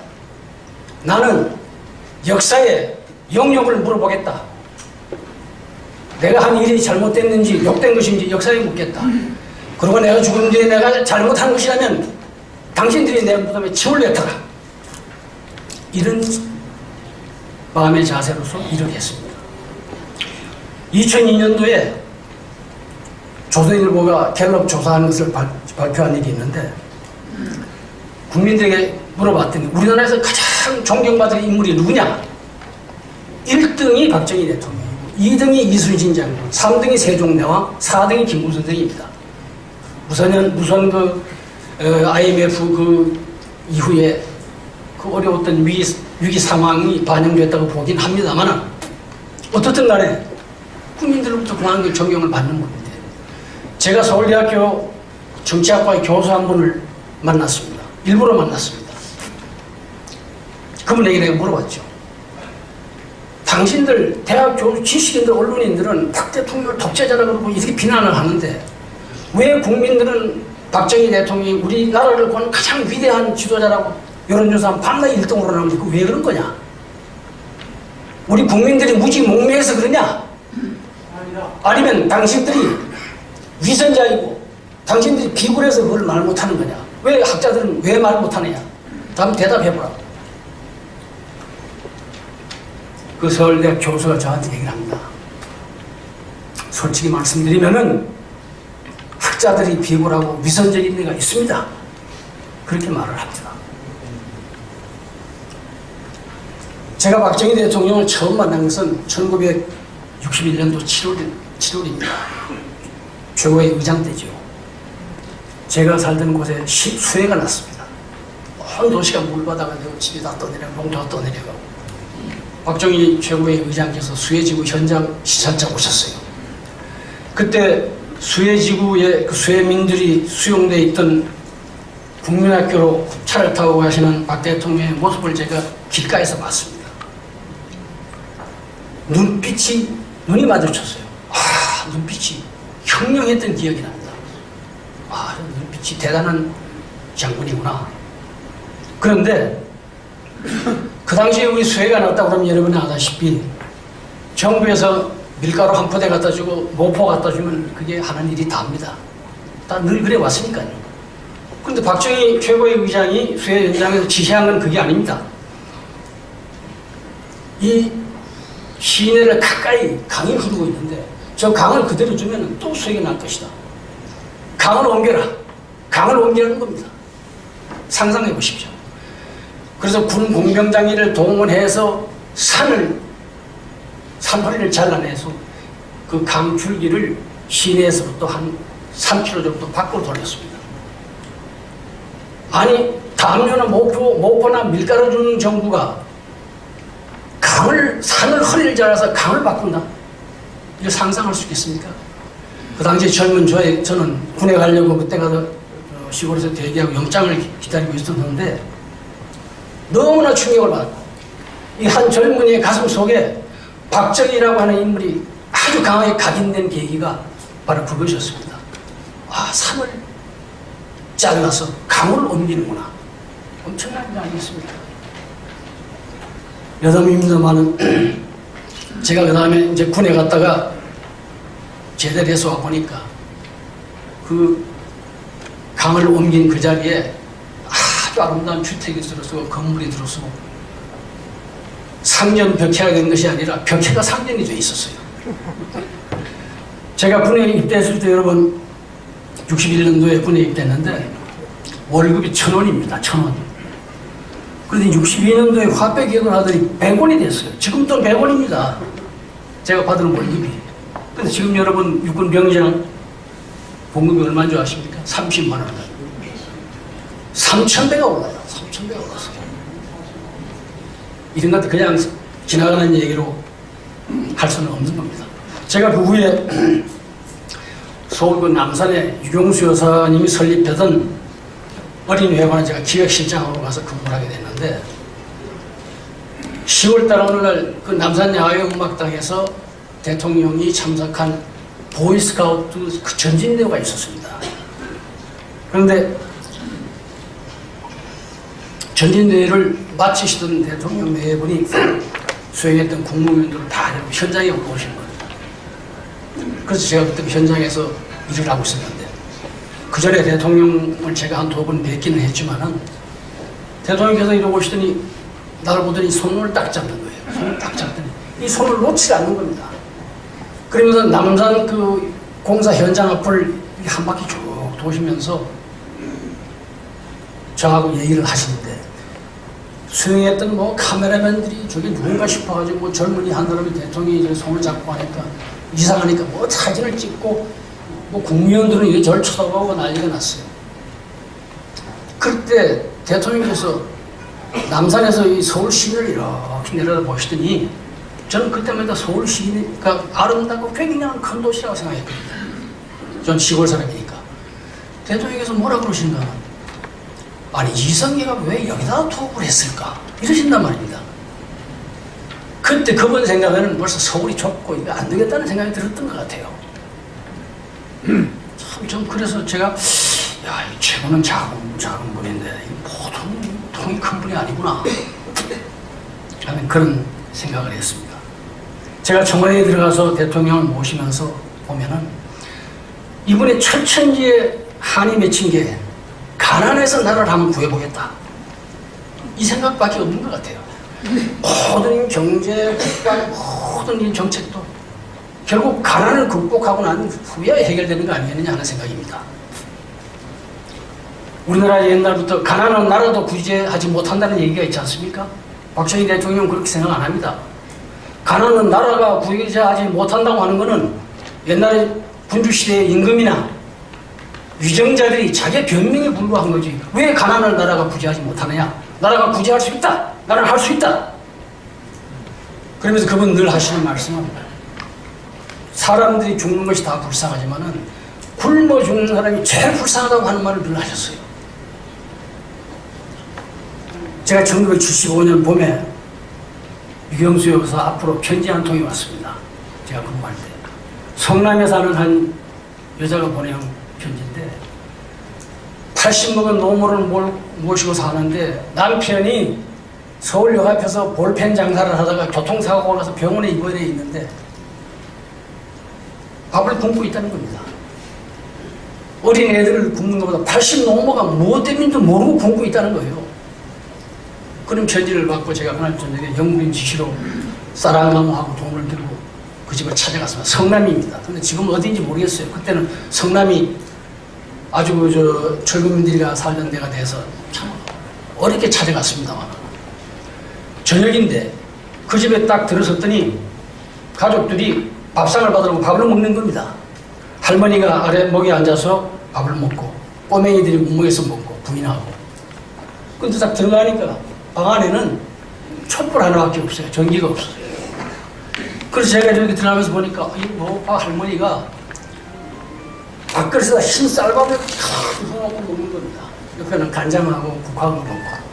나는 역사에 영역을 물어보겠다. 내가 한 일이 잘못됐는지 욕된 것인지 역사에 묻겠다. 그리고 내가 죽은 뒤에 내가 잘못한 것이라면 당신들이 내 무덤에 침을 뱉어라. 이런 마음의 자세로서 일을 했습니다. 2002년도에 조선일보가 갤럽 조사하는 것을 발표한 일이 있는데 국민들에게 물어봤더니 우리나라에서 가장 존경받는 인물이 누구냐? 1등이 박정희 대통령이고 2등이 이순신 장군, 3등이 세종대왕, 4등이 김무선생입니다. 우선 IMF 그 이후에 그 어려웠던 위기 상황이 반영됐다고 보긴 합니다만 어떻든 간에 국민들로부터 그런 존경을 받는 겁니다. 제가 서울대학교 정치학과의 교수 한 분을 만났습니다. 일부러 만났습니다. 그분에게 내가 물어봤죠. 당신들 대학 교수 지식인들 언론인들은 박 대통령을 독재자라고 그러고 이렇게 비난을 하는데 왜 국민들은 박정희 대통령이 우리나라를 권 가장 위대한 지도자라고 여론조사하면 밤낮 1등으로 나오는데 그 왜 그런 거냐? 우리 국민들이 무지 목매해서 그러냐? 아니면 당신들이 위선자이고 당신들이 비굴해서 그걸 말 못하는 거냐? 왜 학자들은 왜 말 못하느냐? 다음 대답해보라. 그 서울대 교수가 저한테 얘기를 합니다. 솔직히 말씀드리면은 학자들이 비굴하고 위선적인 데가 있습니다. 그렇게 말을 합니다. 제가 박정희 대통령을 처음 만난 것은 1961년도 7월입니다. 최고의 의장 때죠. 제가 살던 곳에 수해가 났습니다. 온 도시가 물바다가 되고 집이 다 떠내려가고 농토가 떠내려가고 박정희 최고의 의장께서 수해지구 현장 시찰차 오셨어요. 그때 수해지구에 그 수해민들이 수용되어 있던 국민학교로 차를 타고 가시는 박 대통령의 모습을 제가 길가에서 봤습니다. 눈이 마주쳤어요. 눈빛이 혁명했던 기억이 납니다. 눈빛이 대단한 장군이구나. 그런데 그 당시에 우리 수해가 났다고 그러면 여러분이 아다시피 정부에서 밀가루 한 포대 갖다 주고 모포 갖다 주면 그게 하는 일이 다입니다. 다 늘 그래 왔으니까요. 그런데 박정희 최고의 의장이 수해 현장에서 지시한 건 그게 아닙니다. 이 시내를 가까이 강이 흐르고 있는데 저 강을 그대로 두면 또 수해가 날 것이다. 강을 옮겨라. 강을 옮기라는 겁니다. 상상해 보십시오. 그래서 군 공병장비를 동원해서 산허리를 잘라내서 그 강 줄기를 시내에서부터 한 3km 정도 밖으로 돌렸습니다. 아니 담요나 모포나 밀가루 주는 정부가 산을 허리를 잘라서 강을 바꾼다? 이거 상상할 수 있겠습니까? 그 당시 젊은 저는 군에 가려고 그때 가서 시골에서 대기하고 영장을 기다리고 있었는데 너무나 충격을 받았고 이 한 젊은이의 가슴 속에 박정희라고 하는 인물이 아주 강하게 각인된 계기가 바로 그것이었습니다. 아, 산을 잘라서 강을 옮기는구나. 엄청난 일 아니겠습니까? 여담입니다만은 제가 그 다음에 이제 군에 갔다가 제대를 해서 와 보니까 그 강을 옮긴 그 자리에 아주 아름다운 주택이 들어서고 건물이 들어서고 상전 벽해가 된 것이 아니라 벽해가 상전이 돼 있었어요. 제가 군에 입대했을 때 여러분 61년도에 군에 입대했는데 월급이 1,000원입니다. 1,000원. 그런데 62년도에 화폐 개혁을 하더니 100원이 됐어요. 지금도 100원입니다. 제가 받은 월급이. 근데 지금 여러분 육군 병장 봉급이 얼마인 줄 아십니까? 30만 원. 3,000배가 올라요. 3,000배가 올랐어요. 이런 것도 그냥 지나가는 얘기로 할 수는 없는 겁니다. 제가 그 후에 서울 그 남산에 유경수 여사님이 설립하던 어린이회관에 제가 기획실장으로 가서 근무를 하게 됐는데 10월달 어느 날 그 남산 야외음악당에서 대통령이 참석한 보이스카우트 그 전진대회가 있었습니다. 그런데 전진대회를 마치시던 대통령 네 분이 수행했던 국무위원들을 다 현장에 올라오신 겁니다. 그래서 제가 그때 현장에서 일을 하고 있었는데 그 전에 대통령을 제가 한 2번 뵙기는 했지만은 대통령께서 이러고 오시더니 나를 보더니 손을 딱 잡는 거예요. 손을 딱 잡더니 이 손을 놓지 않는 겁니다. 그러면서 남산 그 공사 현장 앞을 한 바퀴 쭉 도시면서 저하고 얘기를 하시는데 수행했던 뭐 카메라맨들이 저게 누군가 싶어가지고 뭐 젊은이 한 사람이 대통령이 손을 잡고 하니까 이상하니까 뭐 사진을 찍고 뭐 국무위원들은 이게 저를 쳐다보고 난리가 났어요. 그때 대통령께서 남산에서 이 서울 시내를 이렇게 내려다보시더니 저는 그때마다 서울 시내가 아름답고 굉장한 큰 도시라고 생각했거든요. 전 시골 사람이니까. 대통령께서 뭐라 그러신가? 아니 이성계가 왜 여기다 투입을 했을까? 이러신단 말입니다. 그때 그분 생각에는 벌써 서울이 좁고 이거 안 되겠다는 생각이 들었던 것 같아요. 참 좀 그래서 제가 야, 이 최고는 작은 분인데 보통 통이 큰 분이 아니구나 하는 그런 생각을 했습니다. 제가 청와대에 들어가서 대통령을 모시면서 보면은 이분의 철천지에 한이 맺힌 게 가난해서 나라를 한번 구해보겠다 이 생각밖에 없는 것 같아요. 모든 경제, 국방, 모든 이 정책도 결국 가난을 극복하고 난 후에 해결되는 거 아니겠느냐 하는 생각입니다. 우리나라 옛날부터 가난한 나라도 구제하지 못한다는 얘기가 있지 않습니까? 박정희 대통령은 그렇게 생각 안 합니다. 가난한 나라가 구제하지 못한다고 하는 것은 옛날에 군주시대의 임금이나 위정자들이 자기의 변명에 불과한 거지. 왜 가난한 나라가 구제하지 못하느냐? 나라가 구제할 수 있다. 나라는 할 수 있다. 그러면서 그분 늘 하시는 말씀은 사람들이 죽는 것이 다 불쌍하지만은 굶어 죽는 사람이 제일 불쌍하다고 하는 말을 늘 하셨어요. 제가 1975년 봄에 유경수 여사 앞으로 편지 한 통이 왔습니다. 제가 근무할 때. 성남에 사는 한 여자가 보내온 편지인데 80 먹은 노모를 모시고 사는데 남편이 서울역 앞에서 볼펜 장사를 하다가 교통사고가 나서 병원에 입원해 있는데 밥을 굶고 있다는 겁니다. 어린 애들을 굶는 것보다 80 노모가 뭐 때문인지도 모르고 굶고 있다는 거예요. 그런 편지를 받고 제가 그날 저녁에 영부인 지시로 쌀한나무하고 돈을 들고 그 집을 찾아갔습니다. 성남입니다. 근데 지금 어디인지 모르겠어요. 그때는 성남이 아주 철거민들이가 살던 데가 돼서 참 어렵게 찾아갔습니다만 저녁인데 그 집에 딱 들어섰더니 가족들이 밥상을 받으려고 밥을 먹는 겁니다. 할머니가 아래 목에 앉아서 밥을 먹고 꼬맹이들이 문목에서 먹고 부인하고 근데 딱 들어가니까 방 안에는 촛불 하나밖에 없어요. 전기가 없어요. 그래서 제가 이렇게 들어가면서 보니까 이 할머니가 밥그릇에다 흰 쌀밥을 탁 먹는 겁니다. 옆에는 간장하고 국화하고 먹고.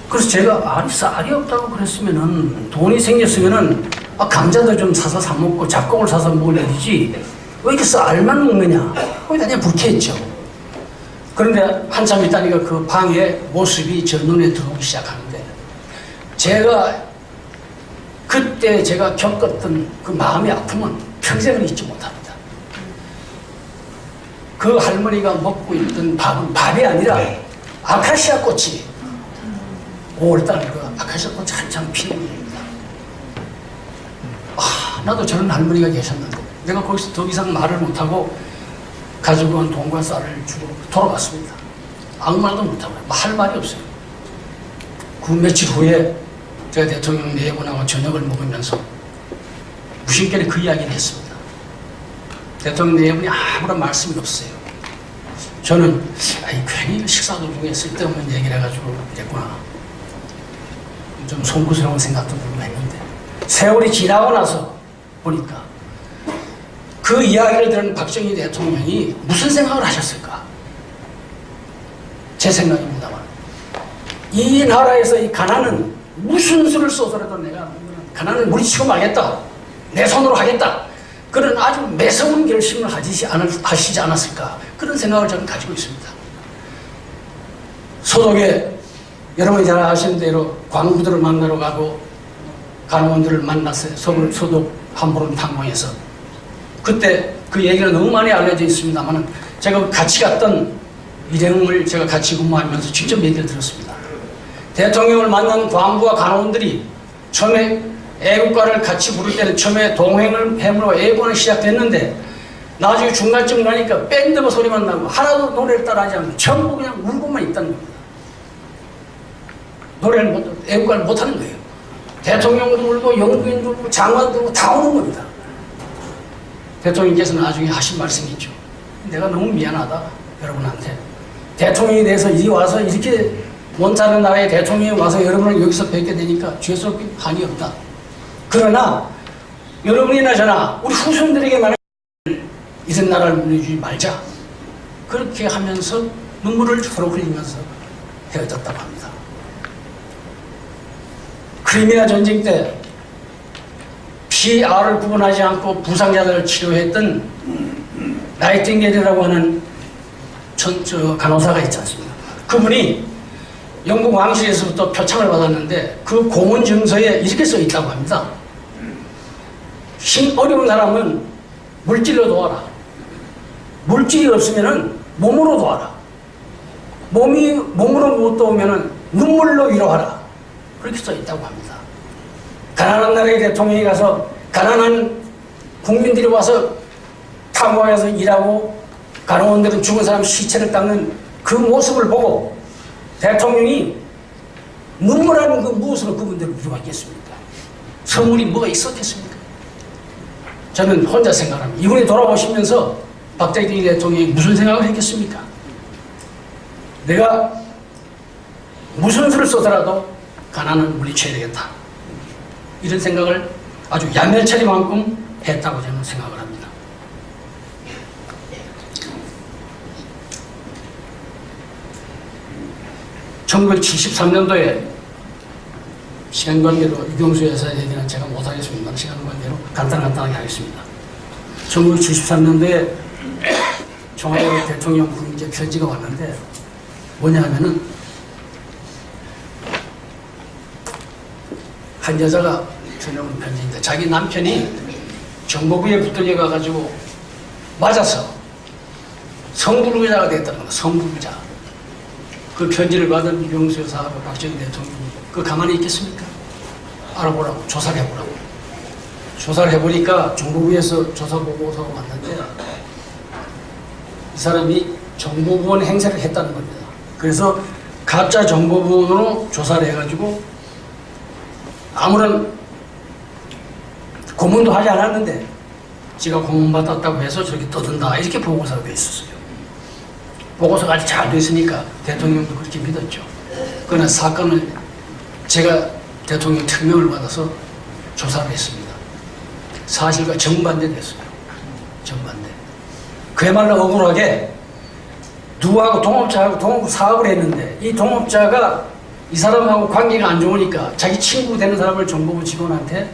그래서 제가 아니 쌀이 없다고 그랬으면은 돈이 생겼으면은 감자도 좀 사서 사 먹고 잡곡을 사서 먹을 일이지 왜 이렇게 쌀만 먹느냐? 거기다 그냥 불쾌했죠. 그런데 한참 있다니까 그 방의 모습이 저 눈에 들어오기 시작하는데 제가 그때 제가 겪었던 그 마음의 아픔은 평생을 잊지 못합니다. 그 할머니가 먹고 있던 밥은 밥이 아니라 아카시아 꽃이 5월달 그 아카시아 꽃이 한창 피는 겁니다. 나도 저런 할머니가 계셨는데 내가 거기서 더 이상 말을 못하고 가지고 온 돈과 쌀을 주고 돌아갔습니다. 아무 말도 못하고 할 말이 없어요. 그 며칠 후에 제가 대통령 내분하고 저녁을 먹으면서 무심결에 그 이야기를 했습니다. 대통령 내분이 아무런 말씀이 없어요. 저는 괜히 식사 도중에 쓸데없는 얘기를 해가지고 그랬구나. 좀 송구스러운 생각도 들고 했는데 세월이 지나고 나서 보니까 그 이야기를 들은 박정희 대통령이 무슨 생각을 하셨을까? 제 생각입니다만 이 나라에서 이 가난은 무슨 수를 써서라도 내가 가난을 물리치고 말겠다. 내 손으로 하겠다. 그런 아주 매서운 결심을 하시지 않았을까. 그런 생각을 저는 가지고 있습니다. 소독에 여러분이 잘 아시는 대로 광부들을 만나러 가고 간호원들을 만났어요. 소독 함부로 탕방에서. 그때 그 얘기가 너무 많이 알려져 있습니다만 제가 같이 갔던 일행을 제가 같이 근무하면서 직접 얘기를 들었습니다. 대통령을 만난 광부와 간호원들이 처음에 애국가를 같이 부를 때는 처음에 동행을 해물고 애국가는 시작됐는데 나중에 중간쯤 가니까 밴드 소리만 나고 하나도 노래를 따라하지 않고 전부 그냥 울고만 있다는 겁니다. 노래를 애국가를 못하는 거예요. 대통령도 울고 영부인도 울고 장관도 울고 다 우는 겁니다. 대통령께서 나중에 하신 말씀이 있죠. 내가 너무 미안하다 여러분한테. 대통령에 대해서 이리 와서 이렇게 원하는 나라의 대통령이 와서 여러분을 여기서 뵙게 되니까 죄스럽게 한이 없다. 그러나 여러분이나 저나 우리 후손들에게만 이런 나라를 물려주지 말자. 그렇게 하면서 눈물을 서로 흘리면서 헤어졌다고 합니다. 크리미아 전쟁 때 피아를 구분하지 않고 부상자들을 치료했던 나이팅게일이라고 하는 간호사가 있지 않습니까? 그분이 영국 왕실에서부터 표창을 받았는데 그 공원 증서에 이렇게 써 있다고 합니다. 힘 어려운 사람은 물질로 도와라. 물질이 없으면 몸으로 도와라. 몸으로 못 도우면 눈물로 위로하라. 그렇게 써 있다고 합니다. 가난한 나라의 대통령이 가서 가난한 국민들이 와서 탐구에서 일하고 간호원들은 죽은 사람 시체를 닦는 그 모습을 보고 대통령이 눈물하는 그 무엇으로 그분들을 위로하겠습니까? 선물이 뭐가 있었겠습니까? 저는 혼자 생각합니다. 이분이 돌아오시면서 박정희 대통령이 무슨 생각을 했겠습니까? 내가 무슨 수를 써서라도 가난은 물리쳐야 되겠다. 이런 생각을 아주 야멸차리만큼 했다고 저는 생각을 합니다. (1973년도에) 시간관계로 유경수 여사에 대해서는 제가 못하겠습니다. 시간관계로 간단하게 하겠습니다. 1973년도에 청와대 대통령 부임제 편지가 왔는데 뭐냐 하면은 한 여자가 전해온 편지인데 자기 남편이 정보부에 붙들려 가가지고 맞아서 성불구자가 됐다는 거야. 성불구자. 그 편지를 받은 유경수 여사하고 박정희 대통령이 그 가만히 있겠습니까? 알아보라고, 조사를 해보라고. 조사를 해보니까 정보부에서 조사 보고서가 왔는데 이 사람이 정보부원 행세를 했다는 겁니다. 그래서 가짜 정보부원으로 조사를 해가지고 아무런 고문도 하지 않았는데 지가 고문 받았다고 해서 저렇게 떠든다 이렇게 보고서가 돼 있었어요. 보고서가 아주 잘 돼 있으니까 대통령도 그렇게 믿었죠. 그러나 사건을 제가 대통령 특명을 받아서 조사를 했습니다. 사실과 정반대 됐어요. 정반대. 그야말로 억울하게 누구하고 동업자하고 동업 사업을 했는데 이 동업자가 이 사람하고 관계가 안 좋으니까 자기 친구 되는 사람을 정보부 직원한테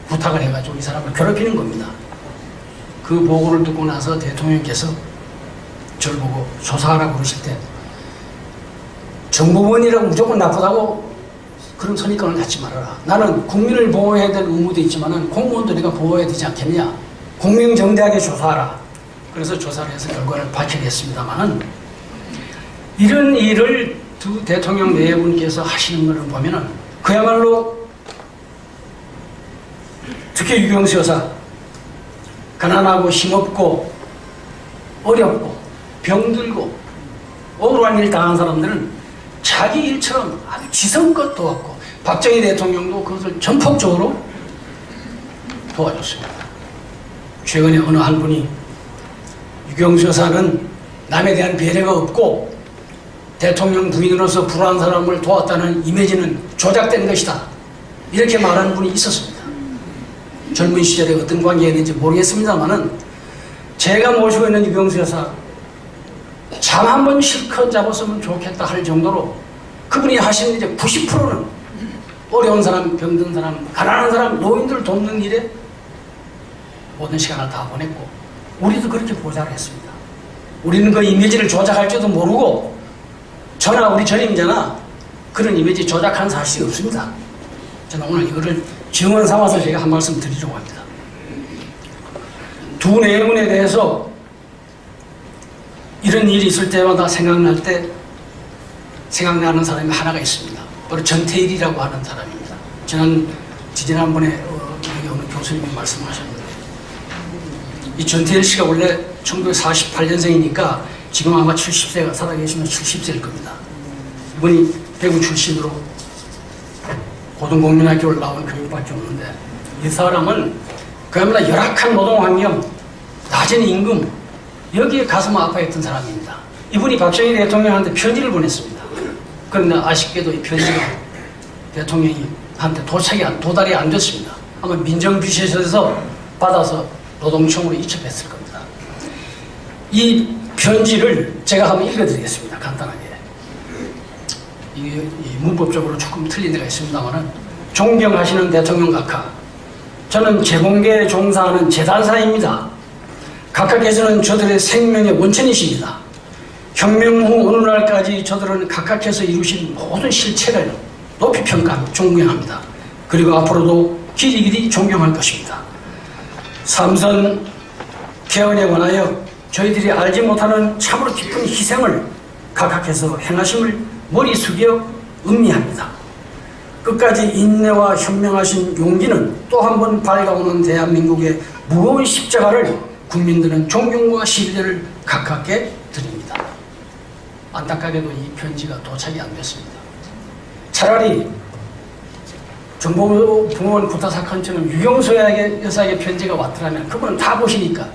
부탁을 해가지고 이 사람을 괴롭히는 겁니다. 그 보고를 듣고 나서 대통령께서 저를 보고 조사하라고 그러실 때 정보원이라고 무조건 나쁘다고 그런 선입견을 갖지 말아라. 나는 국민을 보호해야 될 의무도 있지만 공무원도 내가 보호해야 되지 않겠느냐. 공명정대하게 조사하라. 그래서 조사를 해서 결과를 밝히겠습니다만은 이런 일을 두 대통령 네 분께서 하시는 것을 보면은 그야말로 특히 유경수 여사 가난하고 힘없고 어렵고 병들고 억울한 일 당한 사람들은 자기 일처럼 아주 지성껏 도왔고 박정희 대통령도 그것을 전폭적으로 도와줬습니다. 최근에 어느 한 분이 유경수 여사는 남에 대한 배려가 없고 대통령 부인으로서 불우한 사람을 도왔다는 이미지는 조작된 것이다. 이렇게 말하는 분이 있었습니다. 젊은 시절에 어떤 관계였는지 모르겠습니다만은 제가 모시고 있는 유경수 여사 잠 한 번 실컷 잡았으면 좋겠다 할 정도로 그분이 하시는 일의 90%는 어려운 사람, 병든 사람, 가난한 사람, 노인들 돕는 일에 모든 시간을 다 보냈고 우리도 그렇게 보좌를 했습니다. 우리는 그 이미지를 조작할 줄도 모르고 저나 우리 전임자나 그런 이미지 조작한 사실이 없습니다. 저는 오늘 이거를 증언 삼아서 제가 한 말씀 드리려고 합니다. 두 내용에 대해서 이런 일이 있을 때마다 생각날 때 생각나는 사람이 하나가 있습니다. 바로 전태일이라고 하는 사람입니다. 지난번에 여기 오는 교수님이 말씀하셨는데 이 전태일 씨가 원래 1948년생이니까 지금 아마 70세가 살아계시면 70세일 겁니다. 이분이 대구 출신으로 고등국민학교를 나온 교육밖에 없는데 이 사람은 그야말로 열악한 노동 환경, 낮은 임금 여기에 가슴 아파했던 사람입니다. 이분이 박정희 대통령한테 편지를 보냈습니다. 그런데 아쉽게도 이 편지가 대통령이 한테 도달이 안 됐습니다. 아마 민정비서실에서 받아서 노동청으로 이첩했을 겁니다. 이 편지를 제가 한번 읽어드리겠습니다. 간단하게. 이 문법적으로 조금 틀린 데가 있습니다만은 존경하시는 대통령 각하, 저는 재공계에 종사하는 재단사입니다. 각하께서는 저들의 생명의 원천이십니다. 혁명 후 어느 날까지 저들은 각하께서 이루신 모든 실체를 높이 평가하고 존경합니다. 그리고 앞으로도 길이 존경할 것입니다. 삼선 개헌에 관하여 저희들이 알지 못하는 참으로 깊은 희생을 각하께서 행하심을 머리 숙여 음미합니다. 끝까지 인내와 현명하신 용기는 또 한 번 밝아오는 대한민국의 무거운 십자가를 국민들은 존경과 신뢰를 각하께 드립니다. 안타깝게도 이 편지가 도착이 안 됐습니다. 차라리 정보부원 구타 사건처럼 유경수 여사에게 편지가 왔더라면 그분은 다 보시니까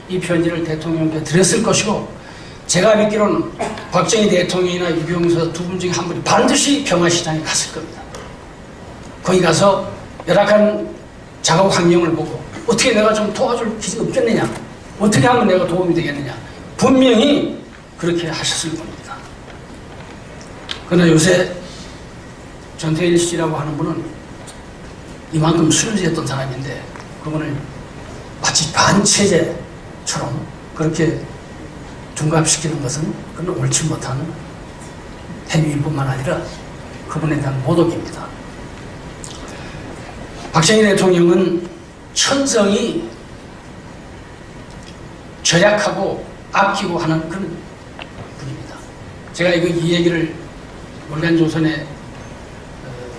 이 편지를 대통령께 드렸을 것이고 제가 믿기로는 박정희 대통령이나 유경수 두 분 중에 한 분이 반드시 평화시장에 갔을 겁니다. 거기 가서 열악한 작업 환경을 보고 어떻게 내가 좀 도와줄 기회가 없겠느냐, 어떻게 하면 내가 도움이 되겠느냐, 분명히 그렇게 하셨을 겁니다. 그러나 요새 전태일 씨라고 하는 분은 이만큼 순수했던 사람인데 그분을 마치 반체제처럼 그렇게 둔갑시키는 것은 그건 옳지 못한 행위일 뿐만 아니라 그분에 대한 모독입니다. 박정희 대통령은 천성이 절약하고 아끼고 하는 그런 분입니다. 제가 이 얘기를 월간조선의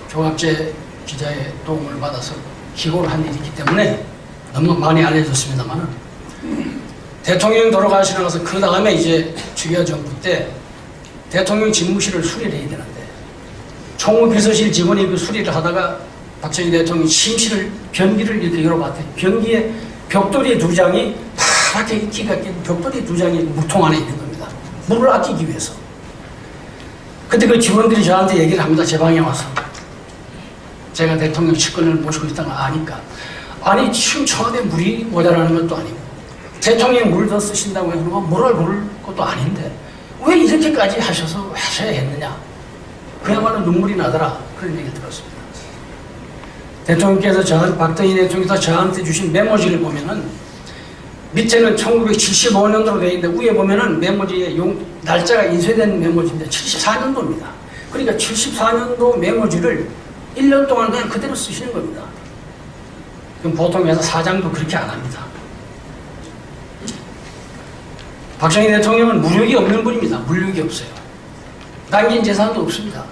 조갑재 기자의 도움을 받아서 기고를 한 일이기 때문에 너무 많이 알려졌습니다만, 대통령이 돌아가시고 나서 그 다음에 이제 주기화 정부 때 대통령 집무실을 수리를 해야 되는데, 총무비서실 직원이 그 수리를 하다가 박정희 대통령이 침실을, 변기를 이렇게 열어봤더니 변기에 벽돌이 2장이 파랗게 기가 낀 벽돌이 2장이 물통 안에 있는 겁니다. 물을 아끼기 위해서. 그때 그 직원들이 저한테 얘기를 합니다. 제 방에 와서. 제가 대통령 측근을 모시고 있다는 걸 아니까. 아니, 지금 청와대 물이 모자라는 것도 아니고, 대통령이 물을 더 쓰신다고 해서 물을 부를 것도 아닌데, 왜 이렇게까지 하셔야 했느냐. 그야말로 눈물이 나더라. 그런 얘기를 들었습니다. 대통령께서 박정희 대통령께서 저한테 주신 메모지를 보면은, 밑에는 1975년도로 되어 있는데, 위에 보면은 메모지에 날짜가 인쇄된 메모지인데 74년도입니다. 그러니까 74년도 메모지를 1년 동안 그냥 그대로 쓰시는 겁니다. 그럼 보통 회사 사장도 그렇게 안 합니다. 박정희 대통령은 무력이 없는 분입니다. 물력이 없어요. 남긴 재산도 없습니다.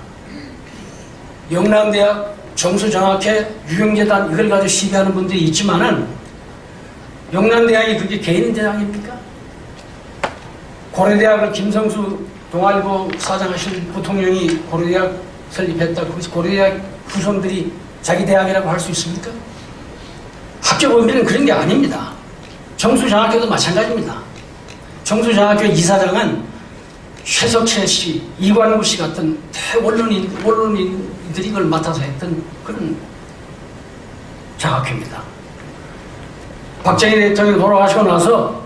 영남대학, 정수정학회, 유경재단 이걸 가지고 시비하는 분들이 있지만은, 영남대학이 그게 개인 대학입니까? 고려대학을 김성수 동아일보 사장하신 부통령이 고려대학 설립했다고 해서 고려대학 후손들이 자기 대학이라고 할 수 있습니까? 학교 범위는 그런 게 아닙니다. 정수정학회도 마찬가지입니다. 정수정학회 이사장은 최석채 씨, 이관구 씨 같은 대원론인들이 이걸 맡아서 했던 그런 장학회입니다. 박정희 대통령이 돌아가시고 나서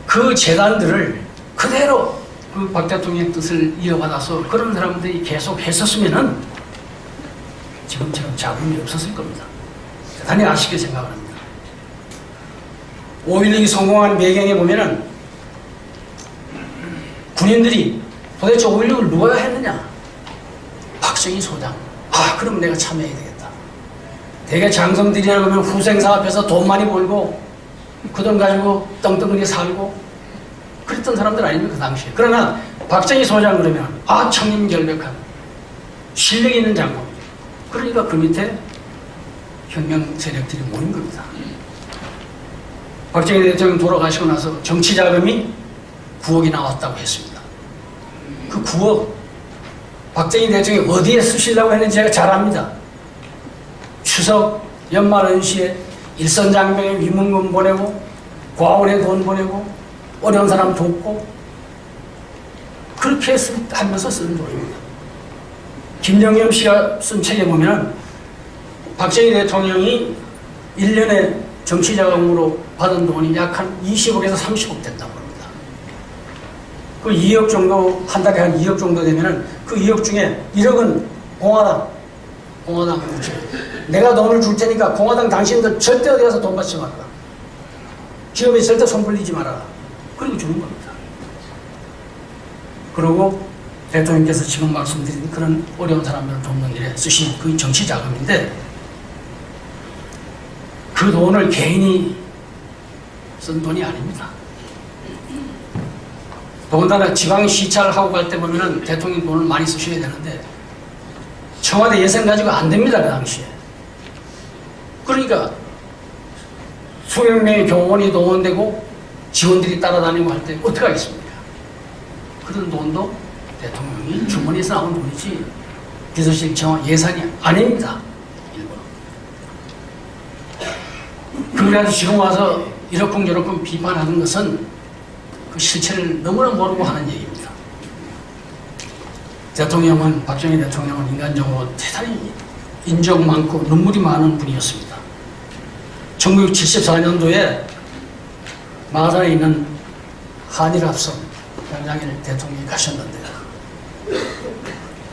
그 재단들을 그대로 그 박 대통령의 뜻을 이어받아서 그런 사람들이 계속 했었으면은 지금처럼 자금이 없었을 겁니다. 대단히 아쉽게 생각을 합니다. 5.16이 성공한 배경에 보면은 군인들이 도대체 5.16을 누가 했느냐? 박정희 소장. 아, 그럼 내가 참여해야 되겠다. 대개 장성들이라고 하면 후생사업해서 돈 많이 벌고 그 돈 가지고 떵떵하게 살고 그랬던 사람들 아닙니까, 그 당시에. 그러나 박정희 소장 그러면 청림결백한 실력 있는 장군. 그러니까 그 밑에 혁명 세력들이 모인 겁니다. 박정희 대통령 돌아가시고 나서 정치자금이 9억이 나왔다고 했습니다. 그 9억 박정희 대통령이 어디에 쓰시려고 했는지 제가 잘 압니다. 추석 연말 연시에 일선장병에 위문금 보내고 과원에 돈 보내고 어려운 사람 돕고 그렇게 하면서 쓰는 돈입니다. 김영겸 씨가 쓴 책에 보면 박정희 대통령이 1년에 정치자금으로 받은 돈이 약 한 20억에서 30억 된다고 합니다. 그 2억 정도, 한 달에 한 2억 정도 되면은 그 2억 중에 1억은 공화당 내가 돈을 줄 테니까 공화당 당신들 절대 어디 가서 돈 받지 말아라. 기업에 절대 손 벌리지 말아라. 그리고 주는 겁니다. 그리고 대통령께서 지금 말씀드린 그런 어려운 사람들을 돕는 일에 쓰신 그 정치 자금인데 그 돈을 개인이 쓴 돈이 아닙니다. 더군다나 지방 시찰을 하고 갈 때 보면은 대통령 돈을 많이 쓰셔야 되는데 청와대 예산 가지고 안 됩니다, 그 당시에. 그러니까 수백 명의 경호원이 동원되고 직원들이 따라다니고 할 때 어떻게 하겠습니까? 그런 돈도 대통령이 주머니에서 나온 돈이지 비서실 정원 예산이 아닙니다. 일본. 그래서 지금 와서 이러쿵저러쿵 비판하는 것은 그 실체를 너무나 모르고 하는 얘기입니다. 대통령은, 박정희 대통령은 인간적으로 대단히 인정 많고 눈물이 많은 분이었습니다. 1974년도에 마산에 있는 한일합성 현장에 대통령이 가셨는데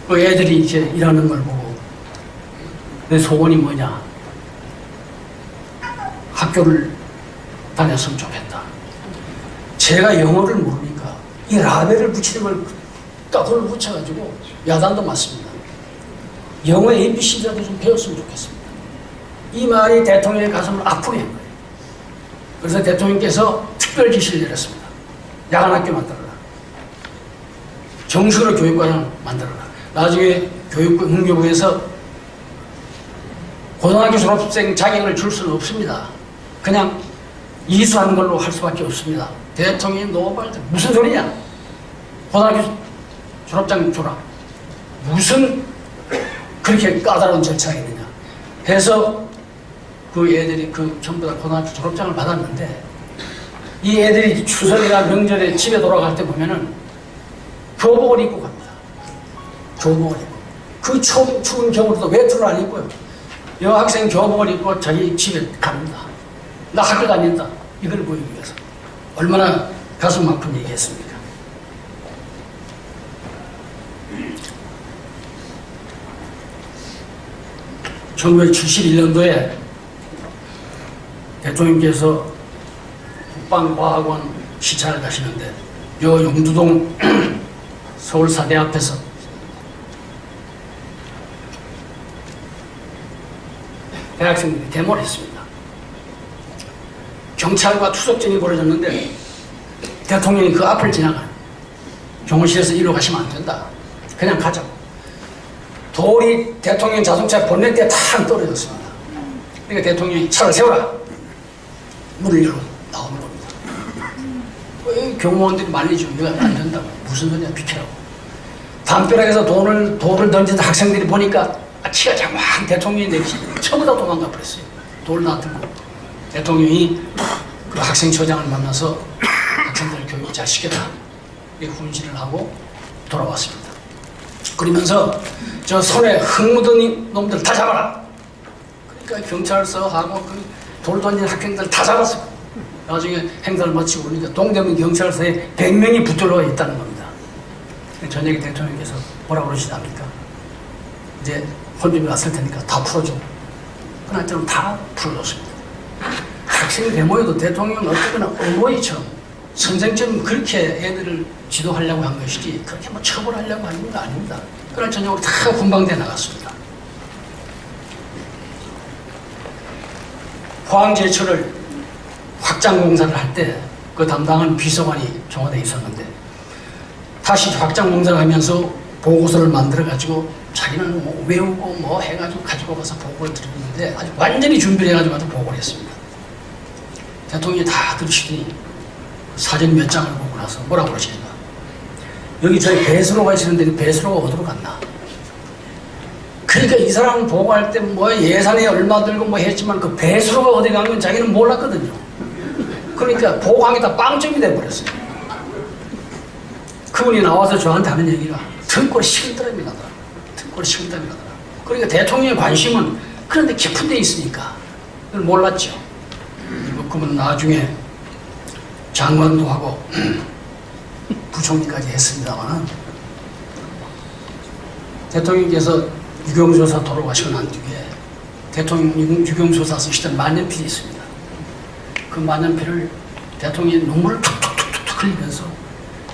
그 애들이 이제 일하는 걸 보고 내 소원이 뭐냐? 학교를 다녔으면 좋겠다. 제가 영어를 모르니까 이 라벨을 붙이는 걸 까불을 붙여가지고 야단도 맞습니다. 영어 ABC라도 좀 배웠으면 좋겠습니다. 이 말이 대통령의 가슴을 아프게 한 거예요. 그래서 대통령께서 특별 지시를 내렸습니다. 야간학교 만들어라. 정식으로 교육관을 만들어라. 나중에 문교부에서 고등학교 졸업생 자격을 줄 수는 없습니다. 그냥 이수하는 걸로 할 수밖에 없습니다. 대통령이 노발 무슨 소리냐? 고등학교 졸업장 줘라. 무슨 그렇게 까다로운 절차가 있느냐? 해서 그 애들이 전부 다 고등학교 졸업장을 받았는데 이 애들이 추석이나 명절에 집에 돌아갈 때 보면은 교복을 입고 갑니다. 교복을 입고. 그 추운 겨울에도 외투를 안 입고요. 여학생 교복을 입고 자기 집에 갑니다. 나 학교 다닌다. 이걸 보이기 위해서. 얼마나 가슴 아픈 얘기했습니까? (1971년도에) 대통령께서 국방과학원 시찰을 가시는데 요 용두동 서울사대 앞에서 대학생들이 데모를 했습니다. 경찰과 투석전이 벌어졌는데 대통령이 그 앞을 지나가요. 경호실에서 이리로 가시면 안 된다. 그냥 가자고. 돌이 대통령 자동차 본넷대에 탁 떨어졌습니다. 그러니까 대통령이 차를 세워라. 문을 열고 나오는 겁니다. 경호원들이 말리죠. 이거 안 된다고. 무슨 소리야, 비키라고. 담벼락에서 돌을 던지는 학생들이 보니까 키가 장황 대통령이 내리시 전부 다 도망가 버렸어요. 돌 놔두고. 대통령이 그 학생처장을 만나서 학생들 교육 잘 시켜라. 이렇게 훈시를 하고 돌아왔습니다. 그러면서 저 손에 흙 묻은 놈들 다 잡아라. 그러니까 경찰서하고 그 돌 던진 학생들 다 잡았어요. 나중에 행사를 마치고 그러니까 동대문 경찰서에 100명이 붙들러 있다는 겁니다. 저녁에 대통령께서 뭐라고 그러시답니까? 이제 혼림이 왔을 테니까 다 풀어줘. 그날처럼 다 풀어줬습니다. 학생 데모에도 대통령은 어떻거나 어머니처럼 선생처럼 그렇게 애들을 지도하려고 한 것이지 그렇게 뭐 처벌하려고 하는 건 아닙니다. 그날 저녁으로 다 분방돼 나갔습니다. 포항제철을 확장공사를 할 때 그 담당한 비서관이 청와대에 있었는데 다시 확장공사를 하면서 보고서를 만들어가지고 자기는 뭐 외우고 뭐 해가지고 가지고 가서 보고를 드리는데 아주 완전히 준비를 해가지고 가서 보고를 했습니다. 대통령이 다 들으시더니 사진 몇 장을 보고 나서 뭐라고 그러시는가? 여기 저희 배수로가 있었는데 배수로가 어디로 갔나? 그러니까 이 사람은 보고할 때 뭐 예산이 얼마 들고 뭐 했지만 그 배수로가 어디 간 건 자기는 몰랐거든요. 그러니까 보고하기다 빵점이 돼버렸어요. 그분이 나와서 저한테 하는 얘기가 등골 식은땀이 나더라. 등골 식은땀이 나더라. 그러니까 대통령의 관심은 그런데 깊은 데 있으니까 그걸 몰랐죠. 그리고 그분 나중에 장관도 하고 부총리까지 했습니다만 대통령께서 유경조사 돌아가시고 난 뒤에 대통령 유경조사 쓰시던 만년필이 있습니다. 그 만년필을 대통령이 눈물을 툭툭툭툭 흘리면서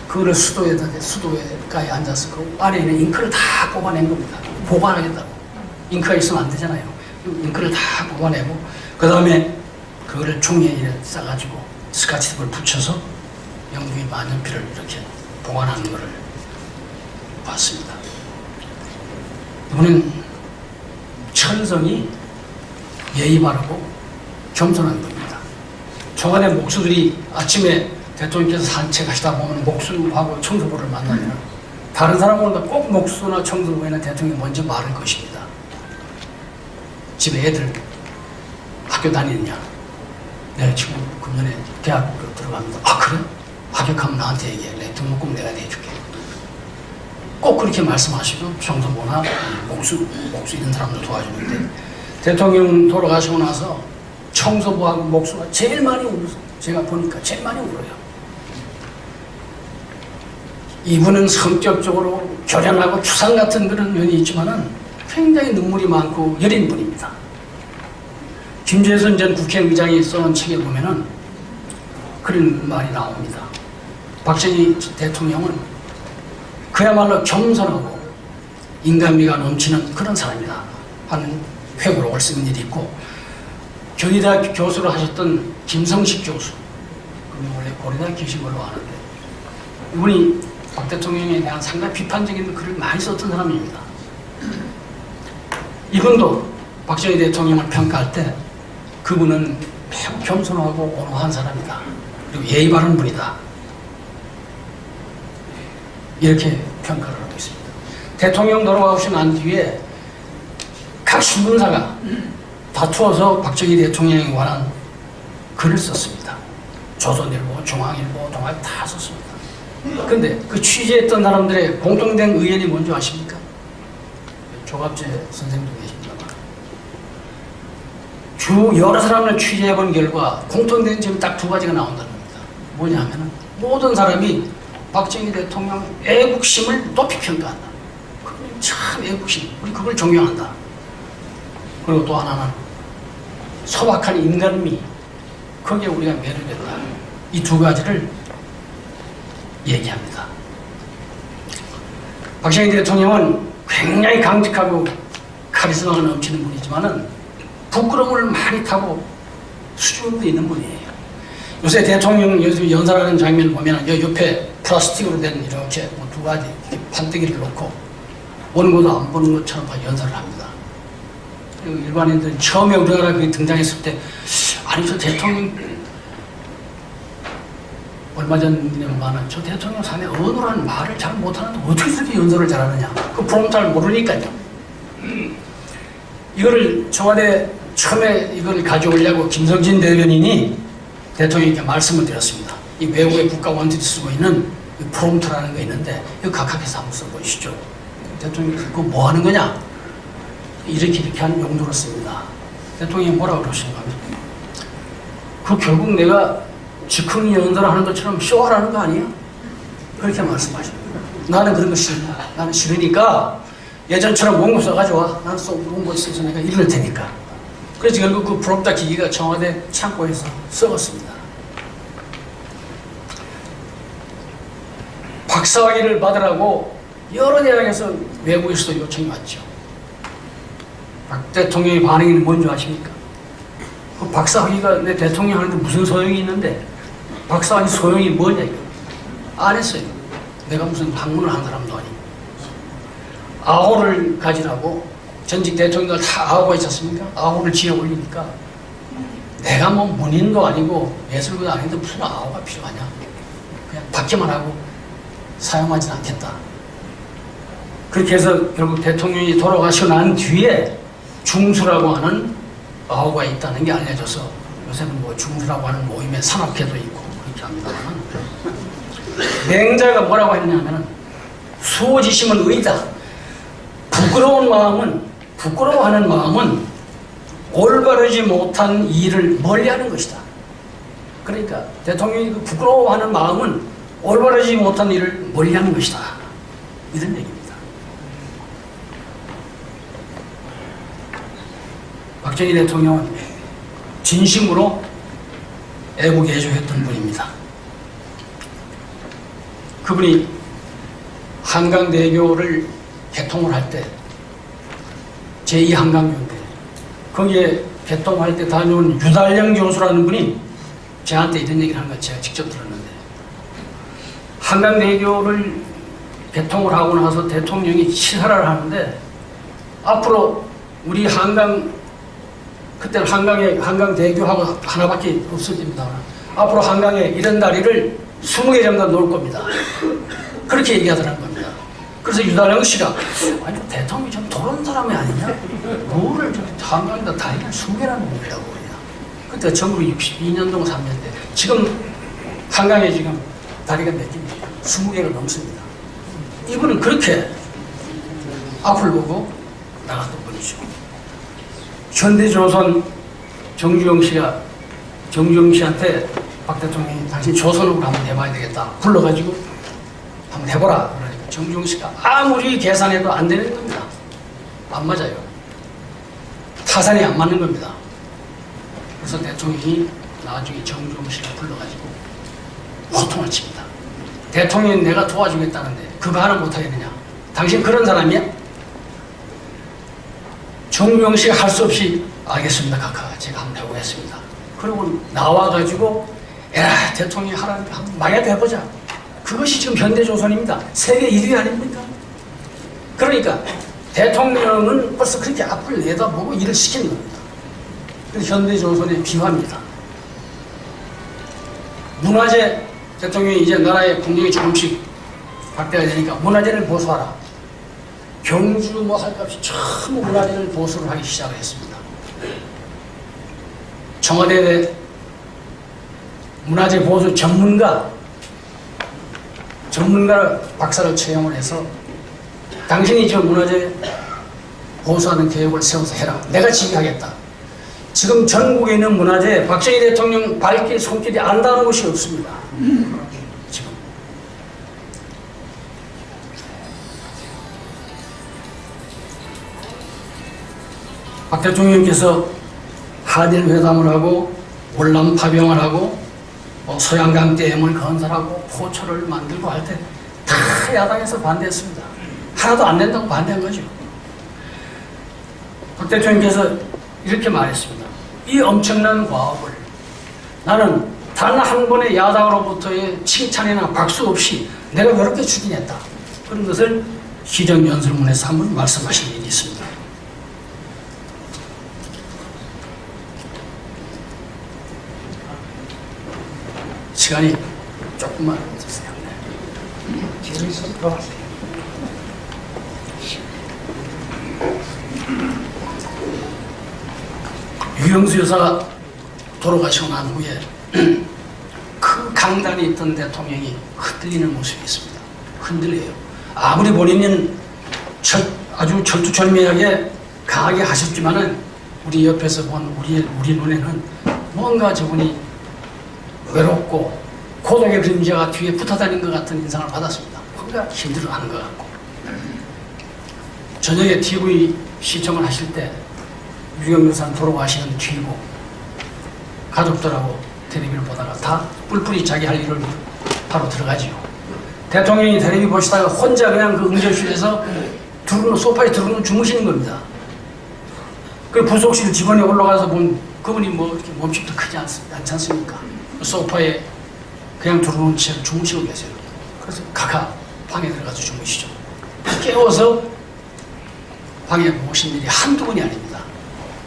그거를 수도에가에 앉아서 그 안에 있는 잉크를 다 뽑아낸 겁니다. 보관하겠다고. 잉크가 있으면 안 되잖아요. 잉크를 다 뽑아내고 그 다음에 그거를 종이에 싸가지고 스카치탭을 붙여서 영국의 만년필을 이렇게 보관하는 것을 봤습니다. 이분은 천성이 예의 바르고 겸손한 겁니다. 청와대 목수들이 아침에 대통령께서 산책하시다 보면 목수하고 청소부를 만나면 다른 사람보다 꼭 목수나 청소부에는 대통령이 먼저 말할 것입니다. 집에 애들 학교 다니느냐? 네, 지금 금년에 대학교 들어갑니다. 아, 그래? 합격하면 나한테 얘기해. 내 등록금 내가 내줄게. 꼭 그렇게 말씀하시고 청소부나 목수 이런 사람들 도와주는데 대통령 돌아가시고 나서 청소부하고 목수가 제일 많이 울어요. 제가 보니까 제일 많이 울어요. 이분은 성격적으로 교량하고 추상 같은 그런 면이 있지만은 굉장히 눈물이 많고 여린 분입니다. 김재선 전 국회의장이 써놓은 책에 보면은 그런 말이 나옵니다. 박정희 대통령은 그야말로 겸손하고 인간미가 넘치는 그런 사람이다 하는 회고록을 쓴 일이 있고 경희대학 교수로 하셨던 김성식 교수, 그분이 원래 고려대학 계신 걸로 아는데, 이분이 박 대통령에 대한 상당히 비판적인 글을 많이 썼던 사람입니다. 이분도 박정희 대통령을 평가할 때 그분은 매우 겸손하고 온화한 사람이다. 그리고 예의 바른 분이다. 이렇게 평가를 하고 있습니다. 대통령 돌아가시고 난 뒤에 각 신문사가 다투어서 박정희 대통령에 관한 글을 썼습니다. 조선일보, 중앙일보, 동아일보 다 썼습니다. 그런데 그 취재했던 사람들의 공통된 의견이 뭔지 아십니까? 조갑재 선생님도 계십니다만, 주 여러 사람을 취재해본 결과 공통된 점이 딱 두 가지가 나온다는 겁니다. 뭐냐 하면은 모든 사람이 박정희 대통령 애국심을 높이 평가한다. 그분이 참 애국심, 우리 그걸 존경한다. 그리고 또 하나는 소박한 인간미, 거기에 우리가 매료된다. 이 두 가지를 얘기합니다. 박정희 대통령은 굉장히 강직하고 카리스마가 넘치는 분이지만은 부끄러움을 많이 타고 수줍음도 있는 분이에요. 요새 대통령 연설하는 장면을 보면 여 옆에 플라스틱으로 된 이렇게 두 가지 판때기를 놓고 원고도 안 보는 것처럼 연설을 합니다. 일반인들은 처음에 우리나라 그게 등장했을 때, 아니 저 대통령 얼마 전에는 저 대통령 사내 언어라는 말을 잘 못하는데 어떻게 저렇게 연설을 잘하느냐, 그 프롬 잘 모르니까요. 이거를 청와대 처음에 이걸 가져오려고 김성진 대변인이 대통령에게 말씀을 드렸습니다. 이 외국의 국가원들이 쓰고 있는 프롬프트라는 거 있는데 이거 각각해서 한번 써보시죠. 대통령이 그거 뭐 하는 거냐? 이렇게 하는 용도로 씁니다. 대통령이 뭐라고 그러시는가 하면, 그 결국 내가 즉흥 연설을 하는 것처럼 쇼하라는 거 아니야? 그렇게 말씀하십니다. 나는 그런 거 싫다. 나는 싫으니까 예전처럼 원고 써가지고 와. 나는 원고 써서 내가 읽을 테니까. 그래서 결국 그 프롬프터 기기가 청와대 창고에서 썩었습니다. 박사학위를 받으라고 여러 대학에서 외국에서도 요청이 왔죠. 박 대통령의 반응이 뭔지 아십니까? 그 박사학위가 내 대통령 하는데 무슨 소용이 있는데, 박사학위 소용이 뭐냐 이거. 안 했어요. 내가 무슨 학문을 한 사람도 아니고. 아호를 가지라고 전직 대통령들 다 아호가 있었습니까? 아호를 지어 올리니까 내가 뭐 문인도 아니고 예술가도 아닌데 무슨 아호가 필요하냐. 그냥 받기만 하고 사용하진 않겠다. 그렇게 해서 결국 대통령이 돌아가시고 난 뒤에 중수라고 하는 아호가 있다는 게 알려져서 요새는 뭐 중수라고 하는 모임에 산악회도 있고 그렇게 합니다만, 맹자가 뭐라고 했냐면은 수호지심은 의다. 부끄러워하는 마음은 올바르지 못한 일을 멀리하는 것이다. 그러니까 대통령이 그 부끄러워하는 마음은 올바르지 못한 일을 멀리하는 것이다. 이런 얘기입니다. 박정희 대통령은 진심으로 애국 애조했던 분입니다. 그분이 한강대교를 개통을 할 때, 제2한강교인데 거기에 개통할 때 다녀온 유달령 교수라는 분이 저한테 이런 얘기를 하는 걸 제가 직접 들었는데, 한강대교를 개통을 하고 나서 대통령이 시사를 하는데, 앞으로 우리 한강, 그때는 한강대교하고 하나밖에 없어집니다. 앞으로 한강에 이런 다리를 20개 정도 놓을 겁니다. 그렇게 얘기하더라는 겁니다. 그래서 유달령 씨가, 아니 대통령이 좀 도른 사람이 아니냐? 뭐를 한강에다 다리를 20개나 놓으려고 그러냐? 그때 1962년도 3년대. 지금 한강에 지금 다리가 몇 개입니까? 20개가 넘습니다. 이분은 그렇게 앞을 보고 나갔던 분이죠. 현대조선 정주영 씨한테 박 대통령이 당신 조선으로 한번 해봐야 되겠다. 불러가지고 한번 해보라. 그러니까 정주영 씨가 아무리 계산해도 안 되는 겁니다. 안 맞아요. 타산이 안 맞는 겁니다. 그래서 대통령이 나중에 정주영 씨를 불러가지고 호통을 칩니다. 대통령이 내가 도와주겠다는데 그거 하나 못하겠느냐? 당신 그런 사람이야? 정주영 씨가 할 수 없이 알겠습니다. 각하 제가 한번 해보겠습니다. 그리고 나와가지고 에라 대통령이 하라는 거 한번 말이라도 해보자. 그것이 지금 현대조선입니다. 세계 1위 아닙니까? 그러니까 대통령은 벌써 그렇게 앞을 내다보고 일을 시키는 겁니다. 그래서 현대조선의 비화입니다. 문화재 대통령이 이제 나라의 국력이 조금씩 확대가 되니까 문화재를 보수하라. 경주 뭐 할 것 없이 전부 문화재를 보수를 하기 시작을 했습니다. 청와대 문화재 보수 전문가를 박사를 채용을 해서 당신이 저 문화재 보수하는 계획을 세워서 해라. 내가 지휘하겠다. 지금 전국에 있는 문화재 박정희 대통령 발길 손길이 안 닿는 곳이 없습니다. 지금. 박 대통령께서 한일 회담을 하고 월남 파병을 하고 소양강 댐을 건설하고 포철을 만들고 할 때 다 야당에서 반대했습니다. 하나도 안 된다고 반대한 거죠. 박 대통령께서 이렇게 말했습니다. 이 엄청난 과업을 나는 단 한 번의 야당으로부터의 칭찬이나 박수 없이 내가 이렇게 추진했다. 그런 것을 기정연설문에서 한번 말씀하신 일이 있습니다. 시간이 조금만 주세요. 뒤로 있어 들어가세요. 유영수 여사가 돌아가시고 난 후에 그 강단에 있던 대통령이 흔들리는 모습이 있습니다. 흔들려요. 아무리 본인은 아주 철두철미하게 강하게 하셨지만은 우리 옆에서 본 우리 눈에는 뭔가 저분이 외롭고 고독의 그림자가 뒤에 붙어다닌 것 같은 인상을 받았습니다. 뭔가 힘들어하는 것 같고 저녁에 TV 시청을 하실 때 유경유산 돌아가시는 뒤고 가족들하고 텔레비를 보다가 다 뿔뿔이 자기 할 일을 바로 들어가지요. 대통령이 텔레비 보시다가 혼자 그냥 그 응접실에서 소파에 들어오는 주무시는 겁니다. 그 부속실 직원이 올라가서 본 그분이 뭐 이렇게 몸집도 크지 않지 않습니까? 소파에 그냥 들어오는 채로 주무시고 계세요. 그래서 각하 방에 들어가서 주무시죠. 깨워서 방에 모신 일이 한두 번이 아닙니다.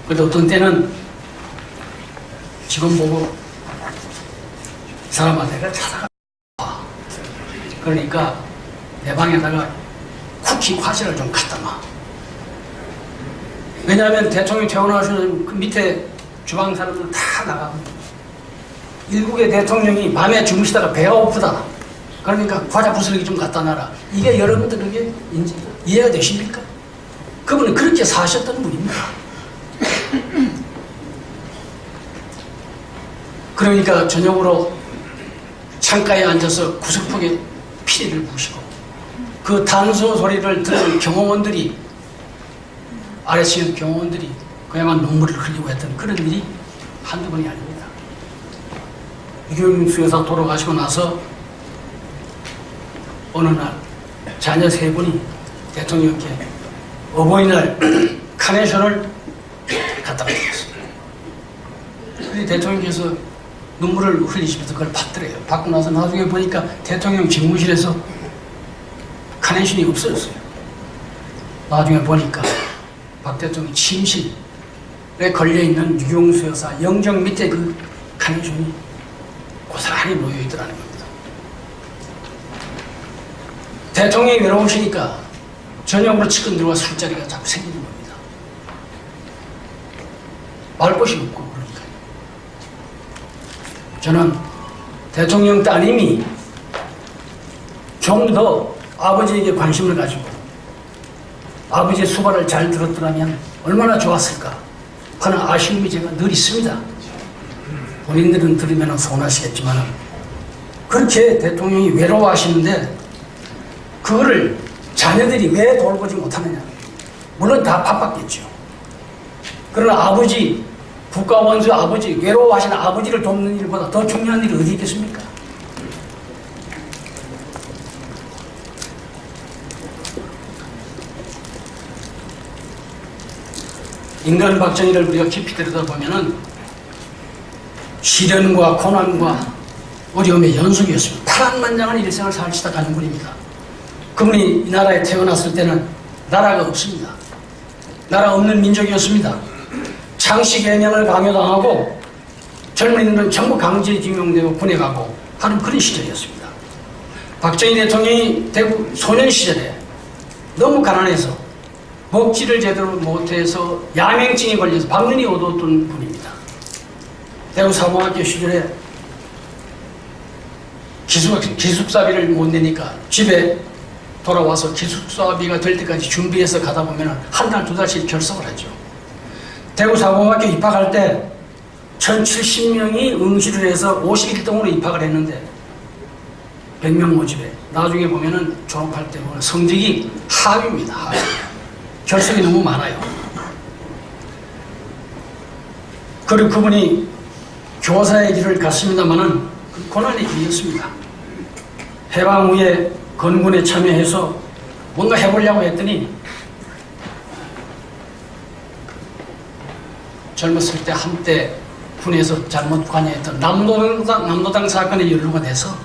그런데 어떤 때는 직원 보고 이 사람아 내가 찾아가 그러니까 내 방에다가 쿠키 과자를 좀 갖다 놔. 왜냐하면 대통령이 퇴원하시는 그 밑에 주방 사람들 다 나가고 일국의 대통령이 밤에 주무시다가 배가 고프다. 그러니까 과자 부스러기 좀 갖다 놔라. 이게 여러분들에게 이해가 되십니까? 그분은 그렇게 사셨던 분입니다. 그러니까 저녁으로 창가에 앉아서 구석폭에 피리를 부시고 그 단소 소리를 들은 경호원들이 아래층 경호원들이 그야말로 눈물을 흘리고 했던 그런 일이 한두 번이 아닙니다. 유경수 여사 돌아가시고 나서 어느 날 자녀 세 분이 대통령께 어버이날 카네이션을 갖다 드렸습니다. 그런데 대통령께서 눈물을 흘리시면서 그걸 받더래요. 받고 나서 나중에 보니까 대통령 집무실에서 카네이션이 없어졌어요. 나중에 보니까 박 대통령 침실에 걸려있는 유경수 여사 영정 밑에 그 카네이션이 고스란히 놓여있더라는 겁니다. 대통령이 외로우시니까 저녁으로 측근들과 술자리가 자꾸 생기는 겁니다. 말 곳이 없고 그러니까요. 저는 대통령 따님이 좀 더 아버지에게 관심을 가지고 아버지의 수발을 잘 들었더라면 얼마나 좋았을까 하는 아쉬움이 제가 늘 있습니다. 본인들은 들으면 서운하시겠지만 그렇게 대통령이 외로워하시는데 그거를 자녀들이 왜 돌보지 못하느냐. 물론 다 바빴겠죠. 그러나 아버지, 국가원수 아버지, 외로워하시는 아버지를 돕는 일보다 더 중요한 일이 어디 있겠습니까? 인간 박정희를 우리가 깊이 들여다보면은 시련과 고난과 어려움의 연속이었습니다. 파란만장한 일생을 살시다 가는 분입니다. 그분이 이 나라에 태어났을 때는 나라가 없습니다. 나라 없는 민족이었습니다. 창씨 개명을 강요당하고 젊은이들은 전부 강제징용되고 군에 가고 하는 그런 시절이었습니다. 박정희 대통령이 대구 소년 시절에 너무 가난해서 먹지를 제대로 못해서 야맹증에 걸려서 방문이 얻었던 분입니다. 대구 사범학교 시절에 기숙사비를 못 내니까 집에 돌아와서 기숙사비가 될 때까지 준비해서 가다 보면 한 달, 두 달씩 결석을 하죠. 대구 사범학교 입학할 때 1070명이 응시를 해서 51등으로 입학을 했는데 100명 모집에 나중에 보면은 졸업할 때 보면 성적이 하위입니다. 하위. 결석이 너무 많아요. 그리고 그분이 교사의 길을 갔습니다마는 고난의 길이었습니다. 해방 후에 건군에 참여해서 뭔가 해보려고 했더니 젊었을 때 한때 군에서 잘못 관여했던 남노당 사건에 연루가 돼서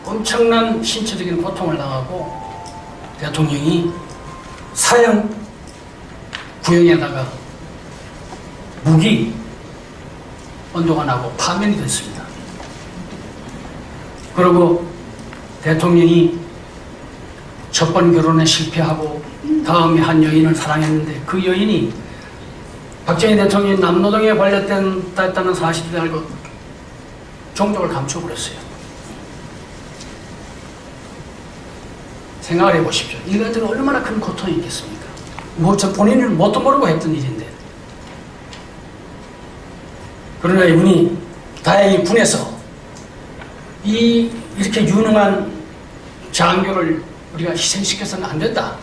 엄청난 신체적인 고통을 당하고 대통령이 사형 구형에다가 무기 언도가 나고 파면이 됐습니다. 그리고 대통령이 첫 번 결혼에 실패하고 다음에 한 여인을 사랑했는데 그 여인이 박정희 대통령이 남노동에 관련됐다는 사실을 알고 종족을 감춰버렸어요. 생각을 해보십시오. 인간들은 얼마나 큰 고통이 있겠습니까? 저 본인은 뭣도 모르고 했던 일인데. 그러나 이분이 다행히 군에서 이렇게 유능한 장교를 우리가 희생시켜서는 안 된다.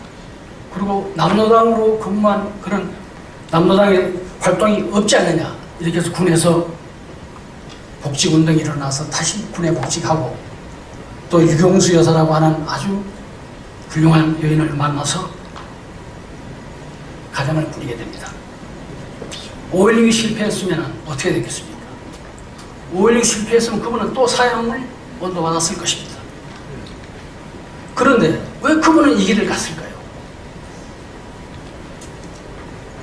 그리고 남노당으로 근무한 그런 남노당의 활동이 없지 않느냐. 이렇게 해서 군에서 복직운동이 일어나서 다시 군에 복직하고 또 유경수 여사라고 하는 아주 훌륭한 여인을 만나서 가정을 꾸리게 됩니다. 5.16이 실패했으면 어떻게 됐겠습니까? 5.16이 실패했으면 그분은 또 사형을 언도받았을 것입니다. 그런데 왜 그분은 이 길을 갔을까요?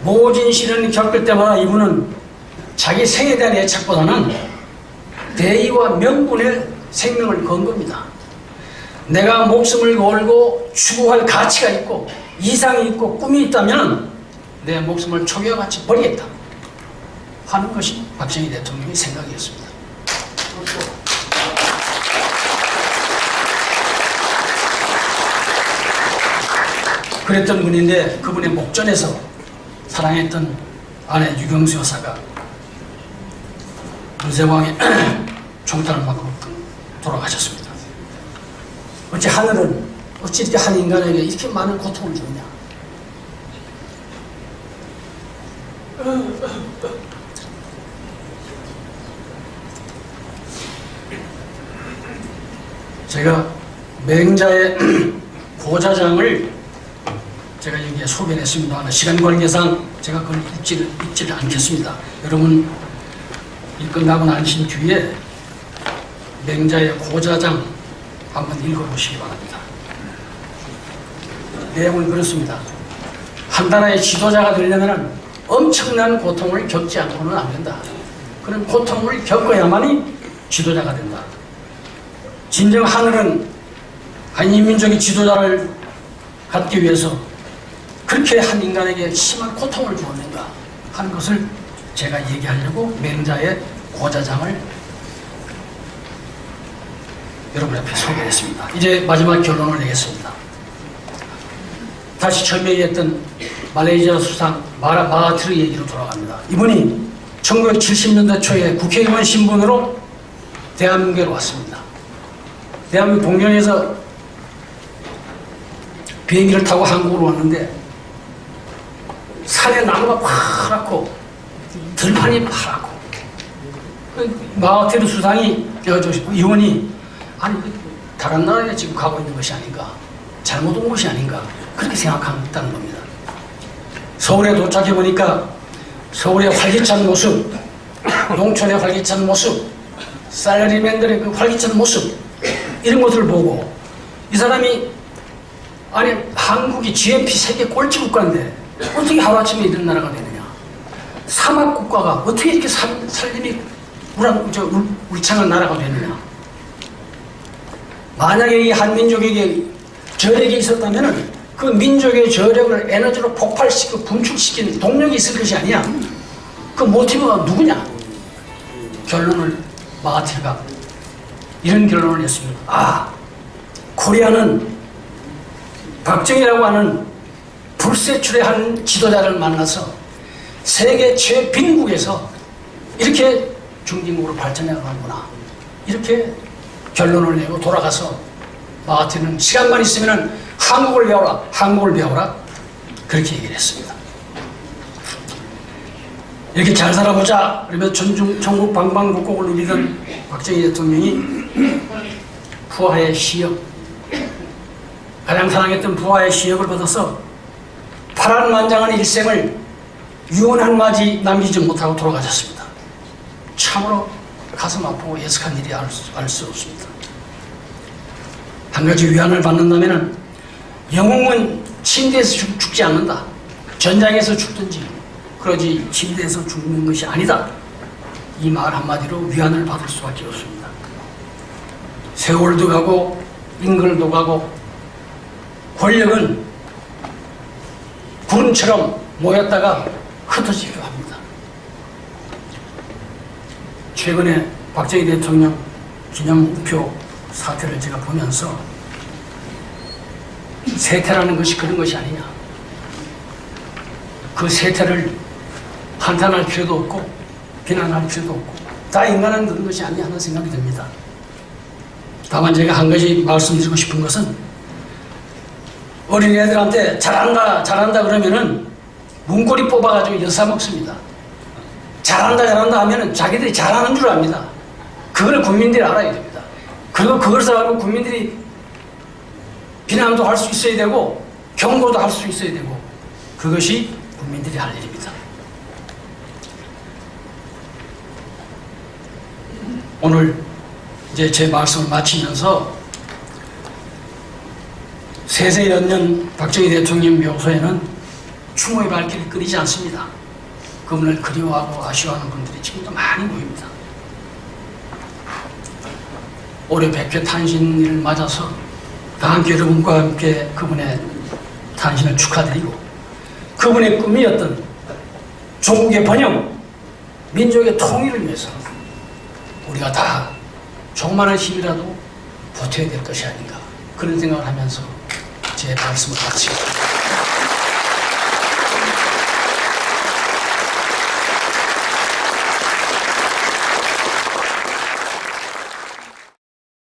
모진 시련을 겪을 때마다 이분은 자기 생에 대한 애착보다는 대의와 명분의 생명을 건 겁니다. 내가 목숨을 걸고 추구할 가치가 있고 이상이 있고 꿈이 있다면 내 목숨을 초기와 같이 버리겠다 하는 것이 박정희 대통령의 생각이었습니다. 그랬던 분인데 그분의 목전에서 사랑했던 아내 유경수 여사가 문세왕의 총탄을 맞고 돌아가셨습니다. 어찌 하늘은 어찌 이렇게 한 인간에게 이렇게 많은 고통을 주느냐. 제가 맹자의 고자장을 제가 여기에 소개를 했습니다. 시간 관계상 제가 그걸 읽지를 않겠습니다. 여러분 끝나고 나신 뒤에 맹자의 고자장 한번 읽어보시기 바랍니다. 내용은 그렇습니다. 한 나라의 지도자가 되려면 엄청난 고통을 겪지 않고는 안 된다. 그런 고통을 겪어야만이 지도자가 된다. 진정 하늘은 한 인민족의 지도자를 갖기 위해서 그렇게 한 인간에게 심한 고통을 주었는가 하는 것을 제가 얘기하려고 맹자의 고자장을 여러분 앞에 소개했습니다. 이제 마지막 결론을 내겠습니다. 다시 처음에 얘기했던 말레이시아 수상 마하티르 얘기로 돌아갑니다. 이분이 1970년대 초에 국회의원 신분으로 대한민국에 왔습니다. 대한민국 동경에서 비행기를 타고 한국으로 왔는데 산에 나무가 파랗고 들판이 파랗고 마하티르 수상이 의원이 아니 다른 나라에 지금 가고 있는 것이 아닌가 잘못 온 것이 아닌가 그렇게 생각한다는 겁니다. 서울에 도착해 보니까 서울의 활기찬 모습, 농촌의 활기찬 모습, 쌀리맨들의 그 활기찬 모습, 이런 것을 보고 이 사람이 아니 한국이 GNP 세계 꼴찌 국가인데 어떻게 하루아침에 이런 나라가 되느냐, 사막 국가가 어떻게 이렇게 살림이 울창한 나라가 되느냐. 만약에 이 한민족에게 저력이 있었다면 그 민족의 저력을 에너지로 폭발시키고 분출시킨 동력이 있을 것이 아니야. 그 모티브가 누구냐? 결론을 마하티르가 이런 결론을 냈습니다. 아, 코리아는 박정희라고 하는 불세출의 한 지도자를 만나서 세계 최빈국에서 이렇게 중진국으로 발전해 가는구나. 이렇게 결론을 내고 돌아가서 마하티르는 시간만 있으면 한국을 배워라, 한국을 배워라. 그렇게 얘기를 했습니다. 이렇게 잘 살아보자. 그러면 전국 방방곡곡을 누리던 박정희 대통령이 부하의 시역, 가장 사랑했던 부하의 시역을 받아서 파란만장한 일생을 유언 한마디 남기지 못하고 돌아가셨습니다. 참으로 가슴 아프고 예측한 일이 알 수 없습니다. 한 가지 위안을 받는다면 영웅은 침대에서 죽지 않는다. 전장에서 죽든지 그러지 침대에서 죽는 것이 아니다. 이 말 한마디로 위안을 받을 수밖에 없습니다. 세월도 가고 인글도 가고 권력은 구름처럼 모였다가 흩어지기도 합니다. 최근에 박정희 대통령 기념우표 사태를 제가 보면서 세태라는 것이 그런 것이 아니냐. 그 세태를 한탄할 필요도 없고 비난할 필요도 없고 다 인간은 그런 것이 아니냐 하는 생각이 듭니다. 다만 제가 한 가지 말씀드리고 싶은 것은 어린애들한테 잘한다 잘한다 그러면은 문고리 뽑아가지고 여사 먹습니다. 잘한다 잘한다 하면은 자기들이 잘하는 줄 압니다. 그걸 국민들이 알아야 됩니다. 그리고 그걸 써가지고 국민들이 비난도 할 수 있어야 되고 경고도 할 수 있어야 되고 그것이 국민들이 할 일입니다. 오늘 이제 제 말씀을 마치면서 세세연년 박정희 대통령 묘소에는 추모의 발길이 끊이지 않습니다. 그분을 그리워하고 아쉬워하는 분들이 지금도 많이 보입니다. 올해 100회 탄신일을 맞아서 다 함께 여러분과 함께 그분의 탄신을 축하드리고 그분의 꿈이었던 조국의 번영, 민족의 통일을 위해서 우리가 다 조그마한 힘이라도 보태야 될 것이 아닌가 그런 생각을 하면서 제 말씀을 마치겠습니다.